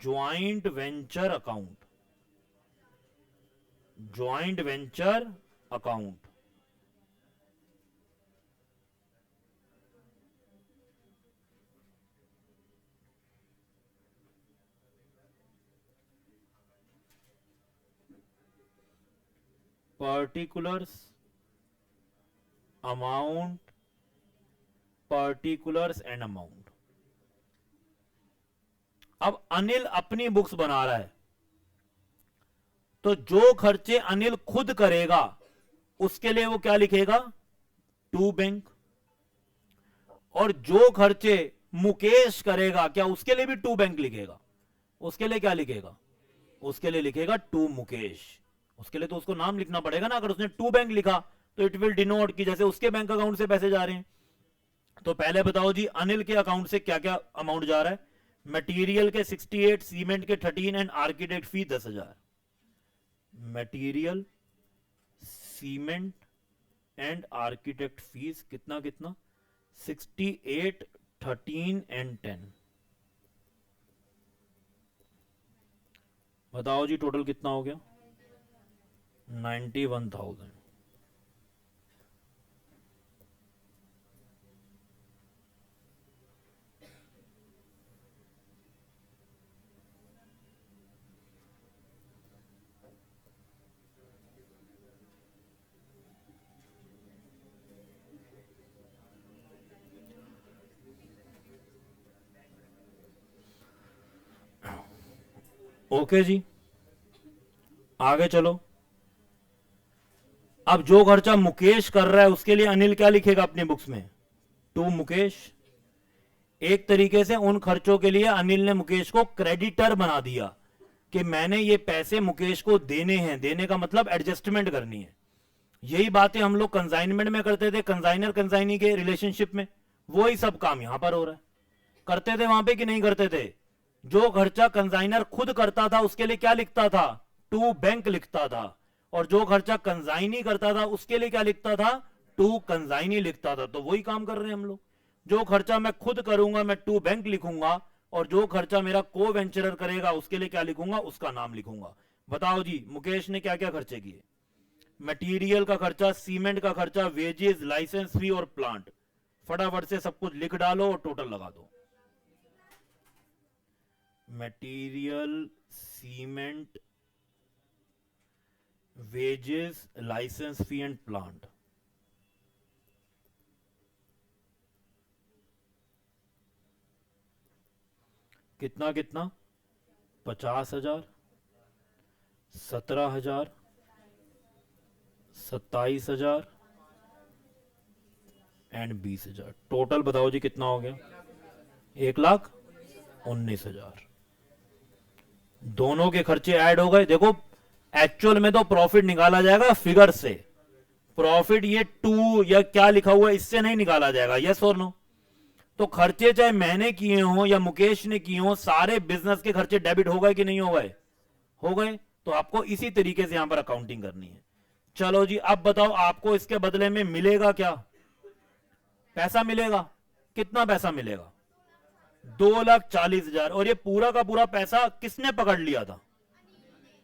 joint venture account, joint venture account particulars amount, particulars and amount। अब अनिल अपनी बुक्स बना रहा है, तो जो खर्चे अनिल खुद करेगा उसके लिए वो क्या लिखेगा, टू बैंक। और जो खर्चे मुकेश करेगा क्या उसके लिए भी टू बैंक लिखेगा, उसके लिए क्या लिखेगा, उसके लिए लिखेगा टू मुकेश। उसके लिए तो उसको नाम लिखना पड़ेगा ना, अगर उसने टू बैंक लिखा तो इट विल डिनोट कि जैसे उसके बैंक अकाउंट से पैसे जा रहे हैं। तो पहले बताओ जी अनिल के अकाउंट से क्या क्या अमाउंट जा रहा है, मटेरियल के 68, सीमेंट के 13 and architect fee 10,000। Material, cement and architect fees कितना कितना, 68, 13 एंड 10। बताओ जी टोटल कितना हो गया, 91,000। ओके जी, आगे चलो। अब जो खर्चा मुकेश कर रहा है उसके लिए अनिल क्या लिखेगा अपनी बुक्स में, टू मुकेश। एक तरीके से उन खर्चों के लिए अनिल ने मुकेश को क्रेडिटर बना दिया कि मैंने ये पैसे मुकेश को देने हैं, देने का मतलब एडजस्टमेंट करनी है। यही बातें हम लोग कंसाइनमेंट में करते थे, कंसाइनर कंसाइनी के रिलेशनशिप में, वही सब काम यहां पर हो रहा है। करते थे वहां पे कि नहीं करते थे। जो खर्चा कंसाइनर खुद करता था उसके लिए क्या लिखता था, टू बैंक लिखता था, और जो खर्चा कंसाइनी करता था उसके लिए क्या लिखता था, टू कंसाइनी लिखता था। तो वही काम कर रहे हैं हम लोग। जो खर्चा मैं खुद करूंगा मैं टू बैंक लिखूंगा, और जो खर्चा मेरा को वेंचरर करेगा उसके लिए क्या लिखूंगा, उसका नाम लिखूंगा। बताओ जी मुकेश ने क्या क्या खर्चे किए, मटेरियल का खर्चा, सीमेंट का खर्चा, वेजेस, लाइसेंस फी और प्लांट। फटाफट से सब कुछ लिख डालो और टोटल लगा दो। Material, cement, wages, license fee and plant. कितना कितना, 50,000, 17,000, 27,000 एंड 20,000। टोटल बताओ जी कितना हो गया, 1,19,000। दोनों के खर्चे ऐड हो गए। देखो एक्चुअल में तो प्रॉफिट निकाला जाएगा फिगर से, प्रॉफिट ये टू या क्या लिखा हुआ है इससे नहीं निकाला जाएगा, यस और नो। तो खर्चे चाहे मैंने किए हों या मुकेश ने किए हों, सारे बिजनेस के खर्चे डेबिट हो गए कि नहीं हो गए, हो गए। तो आपको इसी तरीके से यहां पर अकाउंटिंग करनी है। चलो जी अब बताओ आपको इसके बदले में मिलेगा क्या, पैसा मिलेगा। कितना पैसा मिलेगा, 2,40,000। और ये पूरा का पूरा पैसा किसने पकड़ लिया था,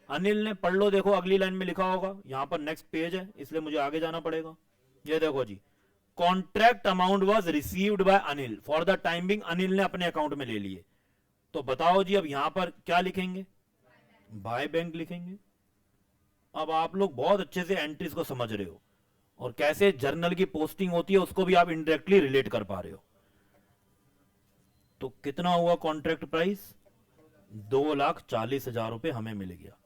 अनिल ने। पढ़ लो, देखो अगली लाइन में लिखा होगा, यहां पर नेक्स्ट पेज है इसलिए मुझे आगे जाना पड़ेगा। ये देखो जी, contract amount was received by Anil, for the time being Anil ने अपने अकाउंट में ले लिए। तो बताओ जी अब यहां पर क्या लिखेंगे, बाय बैंक लिखेंगे। अब आप लोग बहुत अच्छे से एंट्रीज को समझ रहे हो और कैसे जर्नल की पोस्टिंग होती है उसको भी आप इनडायरेक्टली रिलेट कर पा रहे हो। तो कितना हुआ कॉन्ट्रैक्ट प्राइस, 2,40,000 रुपए हमें मिल गया।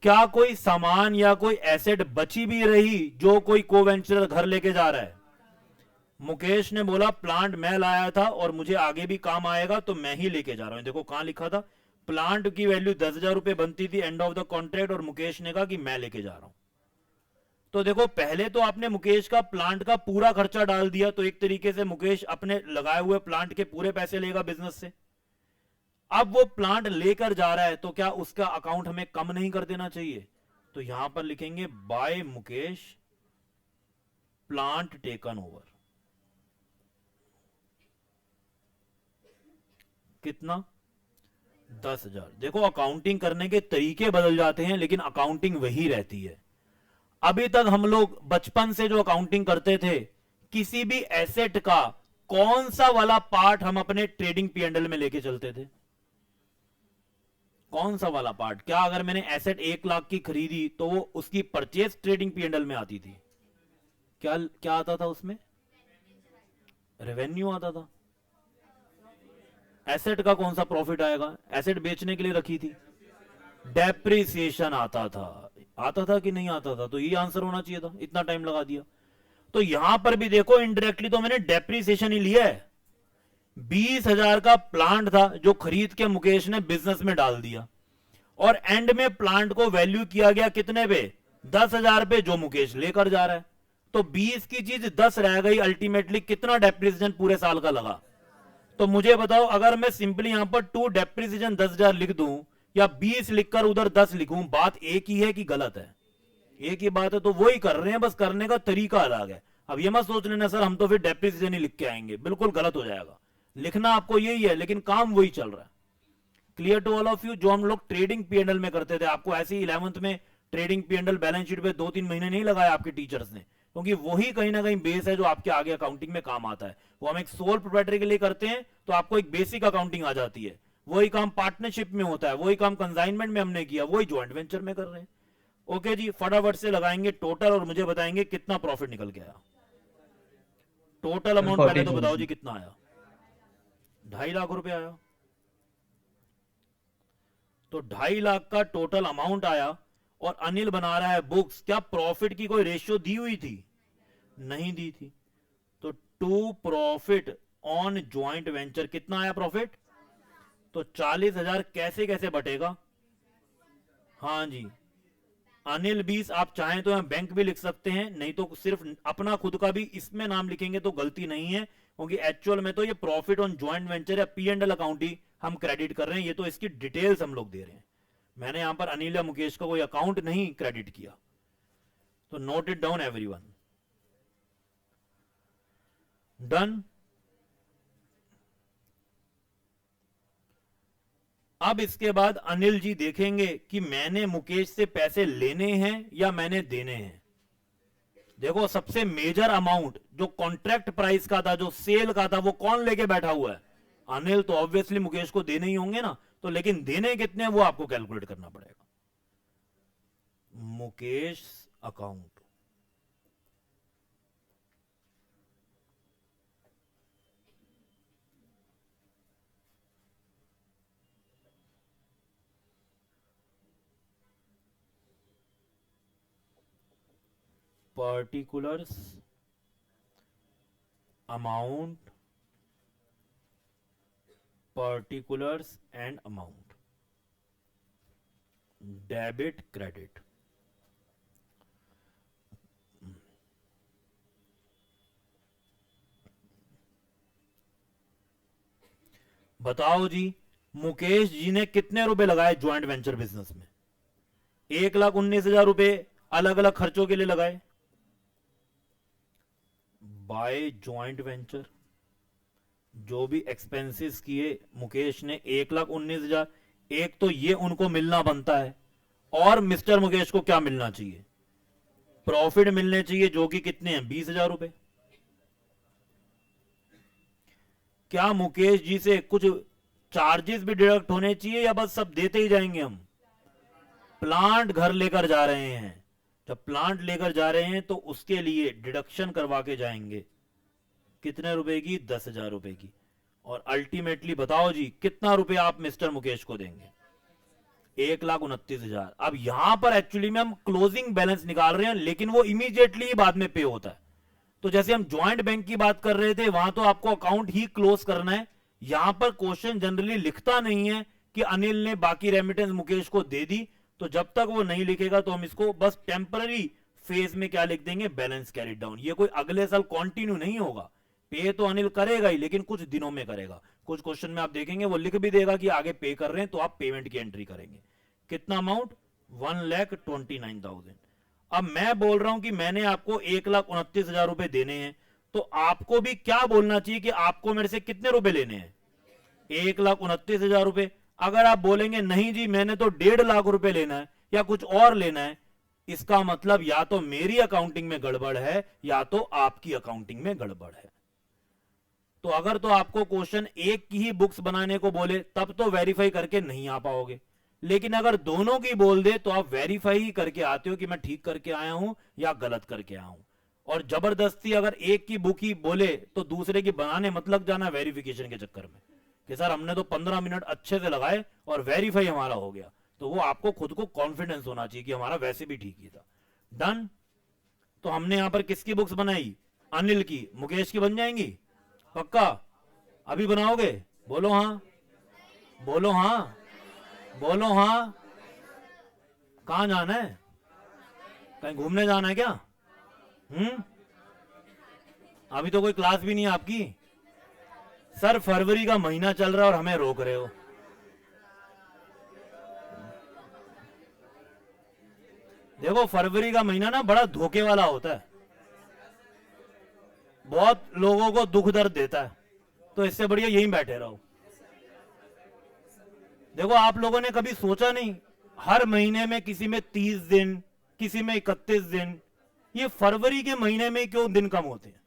क्या कोई सामान या कोई एसेट बची भी रही जो कोई कोवेंचर घर लेके जा रहा है? मुकेश ने बोला प्लांट मैं लाया था और मुझे आगे भी काम आएगा तो मैं ही लेके जा रहा हूं। देखो कहां लिखा था, प्लांट की वैल्यू 10,000 रुपए बनती थी एंड ऑफ द कॉन्ट्रैक्ट, और मुकेश ने कहा कि मैं लेके जा रहा हूं। तो देखो पहले तो आपने मुकेश का प्लांट का पूरा खर्चा डाल दिया, तो एक तरीके से मुकेश अपने लगाए हुए प्लांट के पूरे पैसे लेगा बिजनेस से। अब वो प्लांट लेकर जा रहा है तो क्या उसका अकाउंट हमें कम नहीं कर देना चाहिए? तो यहां पर लिखेंगे by Mukesh plant taken over. कितना? 10,000। देखो अकाउंटिंग करने के तरीके बदल जाते हैं लेकिन अकाउंटिंग वही रहती है। अभी तक हम लोग बचपन से जो अकाउंटिंग करते थे, किसी भी एसेट का कौन सा वाला पार्ट हम अपने ट्रेडिंग पीएनएल में लेके चलते थे? कौन सा वाला पार्ट? क्या अगर मैंने एसेट 1 लाख की खरीदी तो वो उसकी परचेज ट्रेडिंग पीएनएल में आती थी? क्या क्या आता था उसमें? रेवेन्यू आता था। एसेट का कौन सा प्रॉफिट आएगा? एसेट बेचने के लिए रखी थी, डेप्रिसिएशन आता था कि नहीं आता था? तो ये आंसर होना चाहिए था, इतना टाइम लगा दिया। तो यहां पर भी देखो इनडायरेक्टली तो मैंने डेप्रिसिएशन ही लिया है। 20,000 का प्लांट था जो खरीद के मुकेश ने बिजनेस में डाल दिया, और एंड में प्लांट को वैल्यू किया गया कितने पे? 10,000 पे, जो मुकेश लेकर जा रहा है। तो 20 की चीज 10 रह गई, अल्टीमेटली कितना डेप्रिसिएशन पूरे साल का लगा? तो मुझे बताओ, अगर मैं सिंपली यहां पर टू डेप्रिसिएशन 10,000 लिख दूं या 20 लिखकर उधर 10 लिखूं, बात एक ही है कि गलत है? एक ही बात है। तो वही कर रहे हैं, बस करने का तरीका अलग है। अब ये मत सोच लेना सर हम तो फिर डेप्रिसिएशन ही लिख के आएंगे, बिल्कुल गलत हो जाएगा। लिखना आपको यही है लेकिन काम वही चल रहा है। Clear to all of you? जो हम लोग ट्रेडिंग पीएनएल में करते थे, आपको ऐसे ही 11th में ट्रेडिंग पीएनएल बैलेंस शीट पे 2-3 महीने नहीं लगाया आपके टीचर्स ने, क्योंकि वही कहीं ना कहीं बेस है जो आपके आगे अकाउंटिंग में काम आता है। वो हम एक सोल प्रोप्राइटरी के लिए करते हैं तो आपको एक बेसिक अकाउंटिंग आ जाती है। वही काम पार्टनरशिप में होता है, वही काम कंसाइनमेंट में हमने किया, वही ज्वाइंट वेंचर में कर रहे हैं। ओके जी, फटाफट से लगाएंगे टोटल और मुझे बताएंगे कितना प्रॉफिट निकल के आया। टोटल अमाउंट पहले तो बताओ जी कितना आया? 2.5 लाख रुपए आया। तो 2.5 लाख का टोटल अमाउंट आया और अनिल बना रहा है बुक्स। क्या प्रॉफिट की कोई रेशियो दी हुई थी? नहीं दी थी। तो to profit on joint venture कितना आया प्रॉफिट? तो 40,000 कैसे कैसे बटेगा? हाँ जी, अनिल 20, आप चाहें तो यहां बैंक भी लिख सकते हैं, नहीं तो सिर्फ अपना खुद का भी इसमें नाम लिखेंगे तो गलती नहीं है, क्योंकि एक्चुअल में तो ये प्रॉफिट ऑन ज्वाइंट वेंचर या पी&एल अकाउंट ही हम क्रेडिट कर रहे हैं। ये तो इसकी डिटेल्स हम लोग दे रहे हैं। मैंने यहां पर अनिल या मुकेश का कोई अकाउंट नहीं क्रेडिट किया। तो note it down everyone. Done. अब इसके बाद अनिल जी देखेंगे कि मैंने मुकेश से पैसे लेने हैं या मैंने देने हैं। देखो सबसे मेजर अमाउंट जो कॉन्ट्रैक्ट प्राइस का था, जो सेल का था, वो कौन लेके बैठा हुआ है? अनिल। तो ऑब्वियसली मुकेश को देने ही होंगे ना, तो लेकिन देने कितने वो आपको कैलकुलेट करना पड़ेगा। Mukesh account, particulars amount, particulars and amount, debit credit। बताओ जी, मुकेश जी ने कितने रुपए लगाए ज्वाइंट वेंचर बिजनेस में? 1,19,000 रुपए अलग अलग खर्चों के लिए लगाए। बाय ज्वाइंट वेंचर जो भी एक्सपेंसेस किए मुकेश ने 1,19,000, एक तो ये उनको मिलना बनता है, और मिस्टर मुकेश को क्या मिलना चाहिए? प्रॉफिट मिलने चाहिए, जो कि कितने हैं? 20,000 रुपए। क्या मुकेश जी से कुछ चार्जेस भी डिडक्ट होने चाहिए या बस सब देते ही जाएंगे हम? प्लांट घर लेकर जा रहे हैं, जब प्लांट लेकर जा रहे हैं तो उसके लिए डिडक्शन करवा के जाएंगे। कितने रुपए की? 10,000 रुपए की। और अल्टीमेटली बताओ जी कितना रुपए आप मिस्टर मुकेश को देंगे? 1,29,000। अब यहां पर एक्चुअली में हम क्लोजिंग बैलेंस निकाल रहे हैं, लेकिन वो इमीडिएटली बाद में पे होता है। तो जैसे हम ज्वाइंट बैंक की बात कर रहे थे, वहां तो आपको अकाउंट ही क्लोज करना है। यहां पर क्वेश्चन जनरली लिखता नहीं है कि अनिल ने बाकी रेमिटेंस मुकेश को दे दी, तो जब तक वो नहीं लिखेगा तो हम इसको बस टेम्पररी फेज में क्या लिख देंगे, बैलेंस कैरिड डाउन। ये कोई अगले साल कंटिन्यू नहीं होगा, पे तो अनिल करेगा ही, लेकिन कुछ दिनों में करेगा। कुछ क्वेश्चन में आप देखेंगे वो लिख भी देगा कि आगे पे कर रहे हैं, तो आप पेमेंट की एंट्री करेंगे। कितना अमाउंट, 1,29,000। अब मैं बोल रहा हूं कि मैंने आपको 1,29,000 रुपए देने हैं, तो आपको भी क्या बोलना चाहिए कि आपको मेरे से कितने रुपए लेने हैं, 1,29,000 रुपए। अगर आप बोलेंगे नहीं जी मैंने तो 1.5 लाख रुपए लेना है या कुछ और लेना है, इसका मतलब या तो मेरी अकाउंटिंग में गड़बड़ है या तो आपकी अकाउंटिंग में गड़बड़ है। तो अगर तो आपको क्वेश्चन एक की ही बुक्स बनाने को बोले तब तो वेरीफाई करके नहीं आ पाओगे, लेकिन अगर दोनों की बोल दे तो आप वेरीफाई ही करके आते हो कि मैं ठीक करके आया हूं या गलत करके आया हूं। और जबरदस्ती अगर एक की बुक ही बोले तो दूसरे की बनाने मत लग जाना वेरिफिकेशन के चक्कर में कि सर हमने तो 15 मिनट अच्छे से लगाए और वेरीफाई हमारा हो गया। तो वो आपको खुद को कॉन्फिडेंस होना चाहिए कि हमारा वैसे भी ठीक ही था। डन। तो हमने यहां पर किसकी बुक्स बनाई, अनिल की। मुकेश की बन जाएंगी पक्का? अभी बनाओगे? बोलो हाँ, बोलो हाँ, बोलो हाँ। कहां जाना है, कहीं घूमने जाना है क्या? अभी तो कोई क्लास भी नहीं है आपकी। सर फरवरी का महीना चल रहा है और हमें रोक रहे हो। देखो फरवरी का महीना ना बड़ा धोखे वाला होता है, बहुत लोगों को दुख दर्द देता है, तो इससे बढ़िया यहीं बैठे रहो। देखो आप लोगों ने कभी सोचा नहीं, हर महीने में किसी में 30 दिन, किसी में 31 दिन, ये फरवरी के महीने में क्यों दिन कम होते हैं?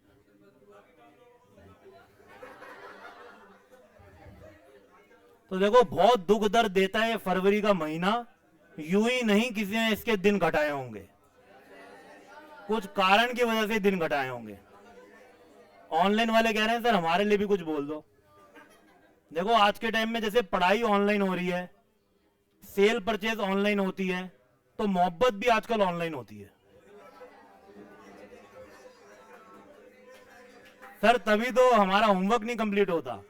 तो देखो बहुत दुख दर्द देता है फरवरी का महीना। यूं ही नहीं किसी ने इसके दिन घटाए होंगे, कुछ कारण की वजह से दिन घटाए होंगे। ऑनलाइन वाले कह रहे हैं सर हमारे लिए भी कुछ बोल दो। देखो आज के टाइम में जैसे पढ़ाई ऑनलाइन हो रही है, सेल परचेज ऑनलाइन होती है, तो मोहब्बत भी आजकल ऑनलाइन होती है। सर तभी तो हमारा होमवर्क नहीं कंप्लीट होता।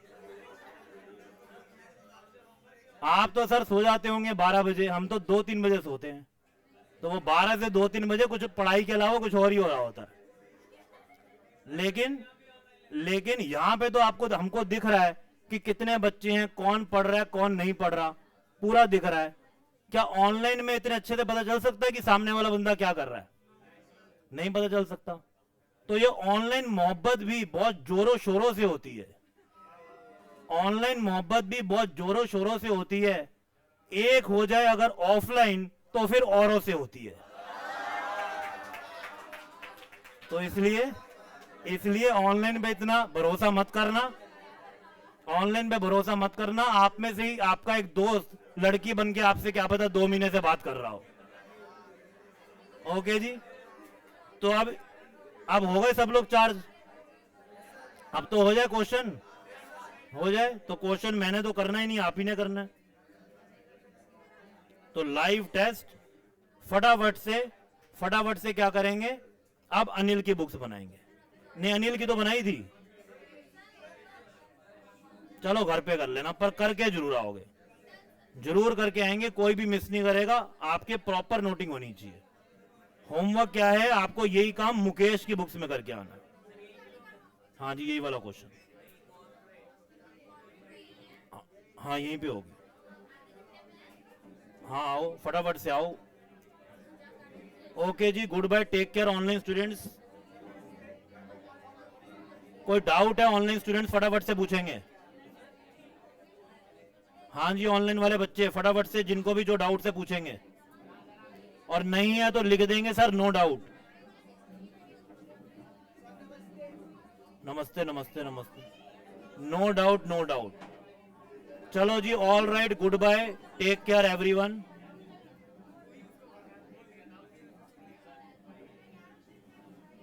आप तो सर सो जाते होंगे 12 बजे, हम तो 2-3 बजे सोते हैं, तो वो 12 से 2-3 बजे कुछ पढ़ाई के अलावा कुछ और ही हो रहा होता है। लेकिन यहां पे तो आपको हमको दिख रहा है कि कितने बच्चे हैं, कौन पढ़ रहा है कौन नहीं पढ़ रहा, पूरा दिख रहा है। क्या ऑनलाइन में इतने अच्छे से पता चल सकता है कि सामने वाला बंदा क्या कर रहा है? नहीं पता चल सकता। तो ये ऑनलाइन मोहब्बत भी बहुत जोरों शोरों से होती है, ऑनलाइन मोहब्बत भी बहुत जोरों शोरों से होती है। एक हो जाए अगर ऑफलाइन तो फिर औरों से होती है। तो इसलिए ऑनलाइन पे इतना भरोसा मत करना, ऑनलाइन पे भरोसा मत करना। आप में से ही आपका एक दोस्त लड़की बन के आपसे क्या पता 2 महीने से बात कर रहा हो। ओके जी, तो अब हो गए सब लोग चार्ज। अब तो हो जाए क्वेश्चन, हो जाए तो क्वेश्चन मैंने तो करना ही नहीं, आप ही ने करना है। तो लाइव टेस्ट फटाफट से क्या करेंगे, अब अनिल की बुक्स बनाएंगे। नहीं अनिल की तो बनाई थी, चलो घर पे कर लेना, पर करके जरूर आओगे, जरूर करके आएंगे, कोई भी मिस नहीं करेगा। आपके प्रॉपर नोटिंग होनी चाहिए। होमवर्क क्या है, आपको यही काम मुकेश की बुक्स में करके आना है। हाँ जी यही वाला क्वेश्चन, हाँ यहीं पे होगी। हाँ आओ फटाफट से आओ। Okay ji, good bye, take care online students. कोई डाउट है ऑनलाइन स्टूडेंट्स फटाफट से पूछेंगे। हाँ जी ऑनलाइन वाले बच्चे फटाफट से, जिनको भी जो डाउट से पूछेंगे, और नहीं है तो लिख देंगे सर नो डाउट। नमस्ते नमस्ते नमस्ते, नो डाउट नो डाउट। चलो जी, all right, good bye, take care everyone.